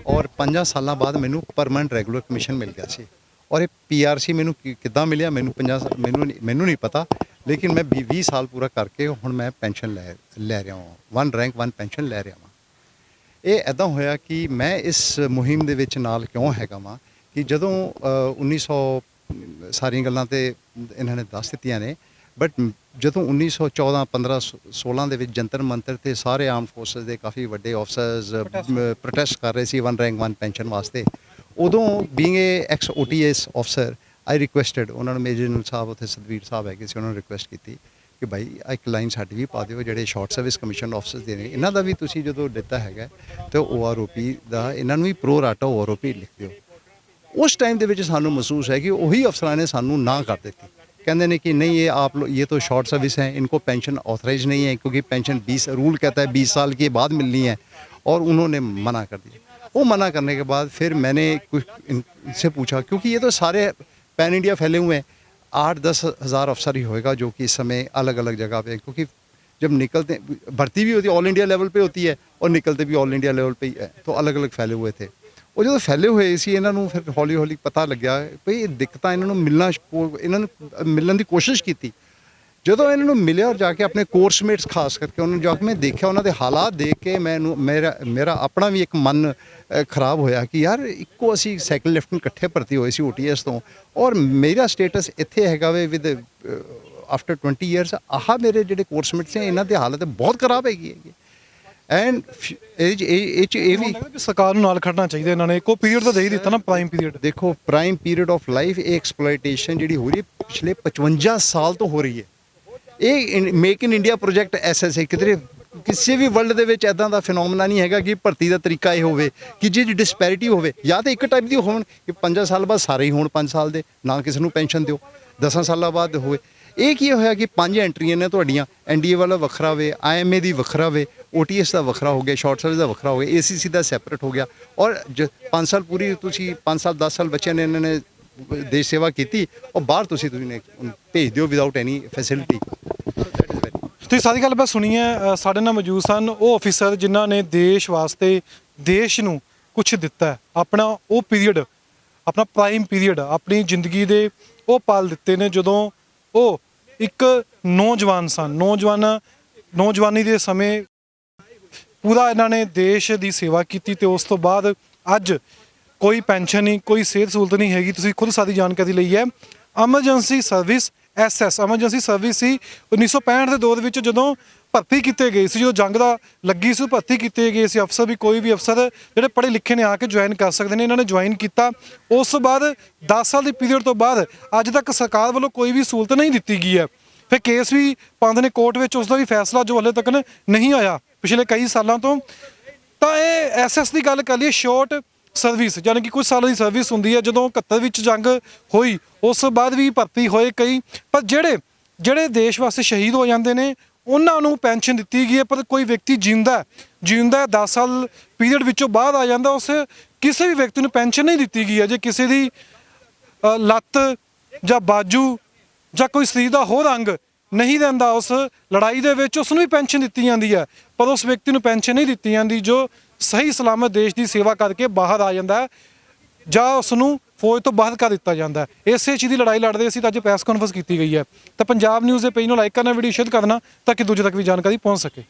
ਔਰ 5 ਸਾਲਾਂ ਬਾਅਦ ਮੈਨੂੰ ਪਰਮਾਨੈਂਟ ਰੈਗੂਲਰ ਕਮਿਸ਼ਨ ਮਿਲ ਗਿਆ ਸੀ। ਔਰ ਇਹ PRC ਮੈਨੂੰ ਕਿੱਦਾਂ ਮਿਲਿਆ ਮੈਨੂੰ ਨਹੀਂ ਪਤਾ, ਲੇਕਿਨ ਮੈਂ 20 ਸਾਲ ਪੂਰਾ ਕਰਕੇ ਹੁਣ ਮੈਂ ਪੈਨਸ਼ਨ ਲੈ ਰਿਹਾ ਹਾਂ, 1 ਰੈਂਕ 1 ਪੈਨਸ਼ਨ ਲੈ ਰਿਹਾ ਹਾਂ। ਇਹ ਐਦਾਂ ਹੋਇਆ ਕਿ ਮੈਂ ਇਸ ਮੁਹਿੰਮ ਦੇ ਵਿੱਚ ਨਾਲ ਕਿਉਂ ਹੈਗਾ ਵਾਂ ਕਿ ਜਦੋਂ 1900 ਸਾਰੀਆਂ ਗੱਲਾਂ ਤੇ ਇਹਨਾਂ ਨੇ ਦੱਸ ਦਿੱਤੀਆਂ ਨੇ, ਬਟ ਜਦੋਂ 1914, 15, 16 ਦੇ ਵਿੱਚ ਜੰਤਰ ਮੰਤਰ ਤੇ ਸਾਰੇ ਆਰਮ ਫੋਰਸਸ ਦੇ ਕਾਫੀ ਵੱਡੇ ਆਫਸਰਸ ਪ੍ਰੋਟੈਸਟ ਕਰ ਰਹੇ ਸੀ 1 ਰੈਂਕ 1 ਪੈਨਸ਼ਨ ਵਾਸਤੇ, ਉਦੋਂ ਬੀਇੰਗ ਏ ਐਕਸ OTS ਆਫਸਰ ਆਈ ਰਿਕੁਐਸਟਡ ਉਹਨਾਂ ਨੂੰ, ਮੇਜਰ ਜਨਰਲ ਸਾਹਿਬ ਉੱਥੇ ਸਤਵੀਰ ਸਾਹਿਬ ਹੈਗੇ ਸੀ, ਉਹਨਾਂ ਨੂੰ ਰਿਕੁਐਸਟ ਕੀਤੀ ਕਿ ਭਾਈ ਇੱਕ ਲਾਈਨ ਸਾਡੀ ਵੀ ਪਾ ਦਿਓ, ਜਿਹੜੇ ਸ਼ਾਰਟ ਸਰਵਿਸ ਕਮਿਸ਼ਨ ਆਫਸਰਸ ਦੇ ਨੇ ਇਹਨਾਂ ਦਾ ਵੀ ਤੁਸੀਂ ਜਦੋਂ ਦਿੱਤਾ ਹੈਗਾ ਤੇ OROP ਦਾ ਇਹਨਾਂ ਨੂੰ ਵੀ ਪ੍ਰੋ ਰਾਟਾ OROP ਲਿਖ ਦਿਓ। ਉਸ ਟਾਈਮ ਦੇ ਵਿੱਚ ਸਾਨੂੰ ਮਹਿਸੂਸ ਹੈ ਕਿ ਉਹੀ ਅਫਸਰਾਂ ਨੇ ਸਾਨੂੰ ਨਾ ਕਰ ਦਿੱਤੀ, कहते हैं कि नहीं ये आप लोग ये तो शॉर्ट सर्विस है, इनको पेंशन ऑथराइज नहीं है, क्योंकि पेंशन 20 रूल कहता है 20 साल के बाद मिलनी है, और उन्होंने मना कर दिया। वो मना करने के बाद फिर मैंने कुछ इनसे पूछा, क्योंकि ये तो सारे पैन इंडिया फैले हुए हैं, 8-10 हज़ार अफसर ही होएगा जो कि इस समय अलग अलग जगह पे, क्योंकि जब निकलते भर्ती भी होती है ऑल इंडिया लेवल पे होती है और निकलते भी ऑल इंडिया लेवल पे ही है, तो अलग अलग फैले हुए थे। ਉਹ ਜਦੋਂ ਫੈਲੇ ਹੋਏ ਸੀ ਇਹਨਾਂ ਨੂੰ ਫਿਰ ਹੌਲੀ ਹੌਲੀ ਪਤਾ ਲੱਗਿਆ ਭਈ ਇਹ ਦਿੱਕਤਾਂ ਇਹਨਾਂ ਨੂੰ ਮਿਲਣ ਦੀ ਕੋਸ਼ਿਸ਼ ਕੀਤੀ। ਜਦੋਂ ਇਹਨਾਂ ਨੂੰ ਮਿਲਿਆ ਔਰ ਜਾ ਕੇ ਆਪਣੇ ਕੋਰਸਮੇਟਸ ਖਾਸ ਕਰਕੇ ਉਹਨਾਂ ਨੂੰ ਜਾ ਕੇ ਮੈਂ ਦੇਖਿਆ, ਉਹਨਾਂ ਦੇ ਹਾਲਾਤ ਦੇਖ ਕੇ ਮੇਰਾ ਆਪਣਾ ਵੀ ਇੱਕ ਮਨ ਖਰਾਬ ਹੋਇਆ ਕਿ ਯਾਰ ਇੱਕੋ ਅਸੀਂ ਸੈਕੰਡ ਲੈਫਟਨੈਂਟ ਇਕੱਠੇ ਭਰਤੀ ਹੋਏ ਸੀ OTS ਤੋਂ, ਔਰ ਮੇਰਾ ਸਟੇਟਸ ਇੱਥੇ ਹੈਗਾ ਵੇ ਵਿਦ ਆਫਟਰ 20 ਇਅਰਸ। ਆਹ ਮੇਰੇ ਜਿਹੜੇ ਕੋਰਸਮੇਟਸ ਨੇ ਇਹਨਾਂ ਦੀ ਹਾਲਤ ਬਹੁਤ ਖਰਾਬ ਹੈਗੀ। ਐਂਡ ਇਹ ਵੀ ਸਰਕਾਰ ਨੂੰ ਨਾਲ ਖੜਨਾ ਚਾਹੀਦਾ, ਇਹਨਾਂ ਨੇ ਇੱਕੋ ਪੀਰੀਅਡ ਤਾਂ ਦੇ ਹੀ ਦਿੱਤਾ ਨਾ, ਪ੍ਰਾਈਮ ਪੀਰੀਅਡ। ਦੇਖੋ ਪ੍ਰਾਈਮ ਪੀਰੀਅਡ ਆਫ ਲਾਈਫ, ਇਹ ਐਕਸਪਲੋਇਟੇਸ਼ਨ ਜਿਹੜੀ ਹੋ ਰਹੀ ਹੈ ਪਿਛਲੇ 55 ਸਾਲ ਤੋਂ ਹੋ ਰਹੀ ਹੈ। ਇਹ make in India project SSA ਕਿਤੇ ਕਿਸੇ ਵੀ ਵਰਲਡ ਦੇ ਵਿੱਚ ਐਦਾਂ ਦਾ ਫਿਨੋਮੀਨਾ ਨਹੀਂ ਹੈਗਾ ਕਿ ਭਰਤੀ ਦਾ ਤਰੀਕਾ ਇਹ ਹੋਵੇ ਕਿ ਜਿਹਦੀ ਡਿਸਪੈਰਿਟੀ ਹੋਵੇ, ਜਾਂ ਤਾਂ ਇੱਕ ਟਾਈਪ ਦੀ ਹੋਣ ਕਿ 5 ਸਾਲ ਬਾਅਦ ਸਾਰੇ ਹੀ ਹੋਣ 5 ਸਾਲ ਦੇ, ਨਾ ਕਿਸੇ ਨੂੰ ਪੈਨਸ਼ਨ ਦਿਓ, 10 ਸਾਲਾਂ ਬਾਅਦ ਹੋਵੇ। ਇਹ ਕੀ ਹੋਇਆ ਕਿ 5 ਐਂਟਰੀਆਂ ਨੇ ਤੁਹਾਡੀਆਂ, NDA ਵਾਲਾ ਵੱਖਰਾ ਵੇ, IMA ਦੀ ਵੱਖਰਾ ਵੇ, OTS ਦਾ ਵੱਖਰਾ ਹੋ ਗਿਆ, ਸ਼ਾਰਟ ਸਰਵਿਸ ਦਾ ਵੱਖਰਾ ਹੋ ਗਿਆ, ACC ਦਾ ਸੈਪਰੇਟ ਹੋ ਗਿਆ, ਔਰ 5 ਸਾਲ ਪੂਰੀ ਤੁਸੀਂ 5 ਸਾਲ 10 ਸਾਲ ਬੱਚਿਆਂ ਨੇ ਇਹਨਾਂ ਨੇ ਦੇਸ਼ ਸੇਵਾ ਕੀਤੀ, ਔਰ ਬਾਹਰ ਤੁਸੀਂ ਭੇਜ ਦਿਓ ਵਿਦਆਊਟ ਐਨੀ ਫੈਸਿਲਿਟੀ। ਤੁਸੀਂ ਸਾਰੀ ਗੱਲ ਬਸ ਸੁਣੀ ਹੈ। ਸਾਡੇ ਨਾਲ ਮੌਜੂਦ ਸਨ ਉਹ ਅਫੀਸਰ ਜਿਨ੍ਹਾਂ ਨੇ ਦੇਸ਼ ਵਾਸਤੇ, ਦੇਸ਼ ਨੂੰ ਕੁਛ ਦਿੱਤਾ ਹੈ, ਆਪਣਾ ਉਹ ਪੀਰੀਅਡ, ਆਪਣਾ ਪ੍ਰਾਈਮ ਪੀਰੀਅਡ, ਆਪਣੀ ਜ਼ਿੰਦਗੀ ਦੇ ਉਹ ਪਲ ਦਿੱਤੇ ਨੇ ਜਦੋਂ ਉਹ ਇੱਕ ਨੌਜਵਾਨ ਸਨ। ਨੌਜਵਾਨੀ ਦੇ ਸਮੇਂ ਪੂਰਾ ਇਹਨਾਂ ਨੇ ਦੇਸ਼ ਦੀ ਸੇਵਾ ਕੀਤੀ, ਤੇ ਉਸ ਤੋਂ ਬਾਅਦ ਅੱਜ ਕੋਈ ਪੈਨਸ਼ਨ ਨਹੀਂ, ਕੋਈ ਸਿਹਤ ਸਹੂਲਤ ਨਹੀਂ ਹੈਗੀ। ਤੁਸੀਂ ਖੁਦ ਸਾਰੀ ਜਾਣਕਾਰੀ ਲਈ ਹੈ। Emergency service SS emergency service ਸੀ 1965 ਦੇ ਦੌਰ ਵਿੱਚ, ਜਦੋਂ ਭਰਤੀ ਕੀਤੇ ਗਏ ਸੀ, ਜਦੋਂ ਜੰਗ ਦਾ ਲੱਗੀ ਸੀ ਭਰਤੀ ਕੀਤੇ ਗਏ ਸੀ ਅਫਸਰ, ਵੀ ਕੋਈ ਵੀ ਅਫਸਰ ਜਿਹੜੇ ਪੜ੍ਹੇ ਲਿਖੇ ਨੇ ਆ ਕੇ ਜੁਆਇਨ ਕਰ ਸਕਦੇ ਨੇ। ਇਹਨਾਂ ਨੇ ਜੁਆਇਨ ਕੀਤਾ। ਉਸ ਤੋਂ ਬਾਅਦ 10 ਸਾਲ ਦੀ ਪੀਰੀਅਡ ਤੋਂ ਬਾਅਦ ਅੱਜ ਤੱਕ ਸਰਕਾਰ ਵੱਲੋਂ ਕੋਈ ਵੀ ਸਹੂਲਤ ਨਹੀਂ ਦਿੱਤੀ ਗਈ ਹੈ। ਫਿਰ ਕੇਸ ਵੀ ਪਾਉਂਦੇ ਨੇ ਕੋਰਟ ਵਿੱਚ, ਉਸ ਦਾ ਵੀ ਫੈਸਲਾ ਜੋ ਹਲੇ ਤੱਕ ਨਹੀਂ ਆਇਆ ਪਿਛਲੇ ਕਈ ਸਾਲਾਂ ਤੋਂ। ਤਾਂ ਇਹ ਐਸਐਸ ਦੀ ਗੱਲ ਕਰ ਲਈਏ, ਸ਼ਾਰਟ ਸਰਵਿਸ, ਯਾਨੀ ਕਿ ਕੁਝ ਸਾਲਾਂ ਦੀ ਸਰਵਿਸ ਹੁੰਦੀ ਹੈ। ਜਦੋਂ 71 ਵਿੱਚ ਜੰਗ ਹੋਈ ਉਸ ਤੋਂ ਬਾਅਦ ਵੀ ਭਰਤੀ ਹੋਏ ਕਈ, ਪਰ ਜਿਹੜੇ ਦੇਸ਼ ਵਾਸਤੇ ਸ਼ਹੀਦ ਹੋ ਜਾਂਦੇ ਨੇ ਉਹਨਾਂ ਨੂੰ ਪੈਨਸ਼ਨ ਦਿੱਤੀ ਗਈ ਹੈ। ਪਰ ਕੋਈ ਵਿਅਕਤੀ ਜਿੰਦਾ 10 ਸਾਲ ਪੀਰੀਅਡ ਵਿੱਚੋਂ ਬਾਅਦ ਆ ਜਾਂਦਾ, ਉਸ ਕਿਸੇ ਵੀ ਵਿਅਕਤੀ ਨੂੰ ਪੈਨਸ਼ਨ ਨਹੀਂ ਦਿੱਤੀ ਗਈ ਹੈ। ਜੇ ਕਿਸੇ ਦੀ ਲੱਤ ਜਾਂ ਬਾਜੂ ਜਾਂ ਕੋਈ ਸਰੀਰ ਦਾ ਹੋਰ ਅੰਗ ਨਹੀਂ ਰਹਿੰਦਾ ਉਸ ਲੜਾਈ ਦੇ ਵਿੱਚ, ਉਸ ਨੂੰ ਵੀ ਪੈਨਸ਼ਨ ਦਿੱਤੀ ਜਾਂਦੀ ਹੈ, ਪਰ ਉਸ ਵਿਅਕਤੀ ਨੂੰ ਪੈਨਸ਼ਨ ਨਹੀਂ ਦਿੱਤੀ ਜਾਂਦੀ ਜੋ ਸਹੀ ਸਲਾਮਤ ਦੇਸ਼ ਦੀ ਸੇਵਾ ਕਰਕੇ ਬਾਹਰ ਆ ਜਾਂਦਾ ਹੈ ਜਾਂ ਉਸ ਨੂੰ ਫੌਜ ਤੋਂ ਬਾਹਰ ਕਰ ਦਿੱਤਾ ਜਾਂਦਾ ਹੈ। ਇਸੇ ਚੀਜ਼ ਦੀ ਲੜਾਈ ਲੜਦੇ ਸੀ ਤਾਂ ਅੱਜ ਪ੍ਰੈਸ ਕਾਨਫਰੰਸ ਕੀਤੀ ਗਈ ਹੈ। ਤਾਂ ਪੰਜਾਬ ਨਿਊਜ਼ ਦੇ ਪੇਜ ਨੂੰ ਲਾਈਕ ਕਰਨਾ, ਵੀਡੀਓ ਸ਼ੇਅਰ ਕਰਨਾ ਤਾਂ ਕਿ ਦੂਜੇ ਤੱਕ ਵੀ ਜਾਣਕਾਰੀ ਪਹੁੰਚ ਸਕੇ।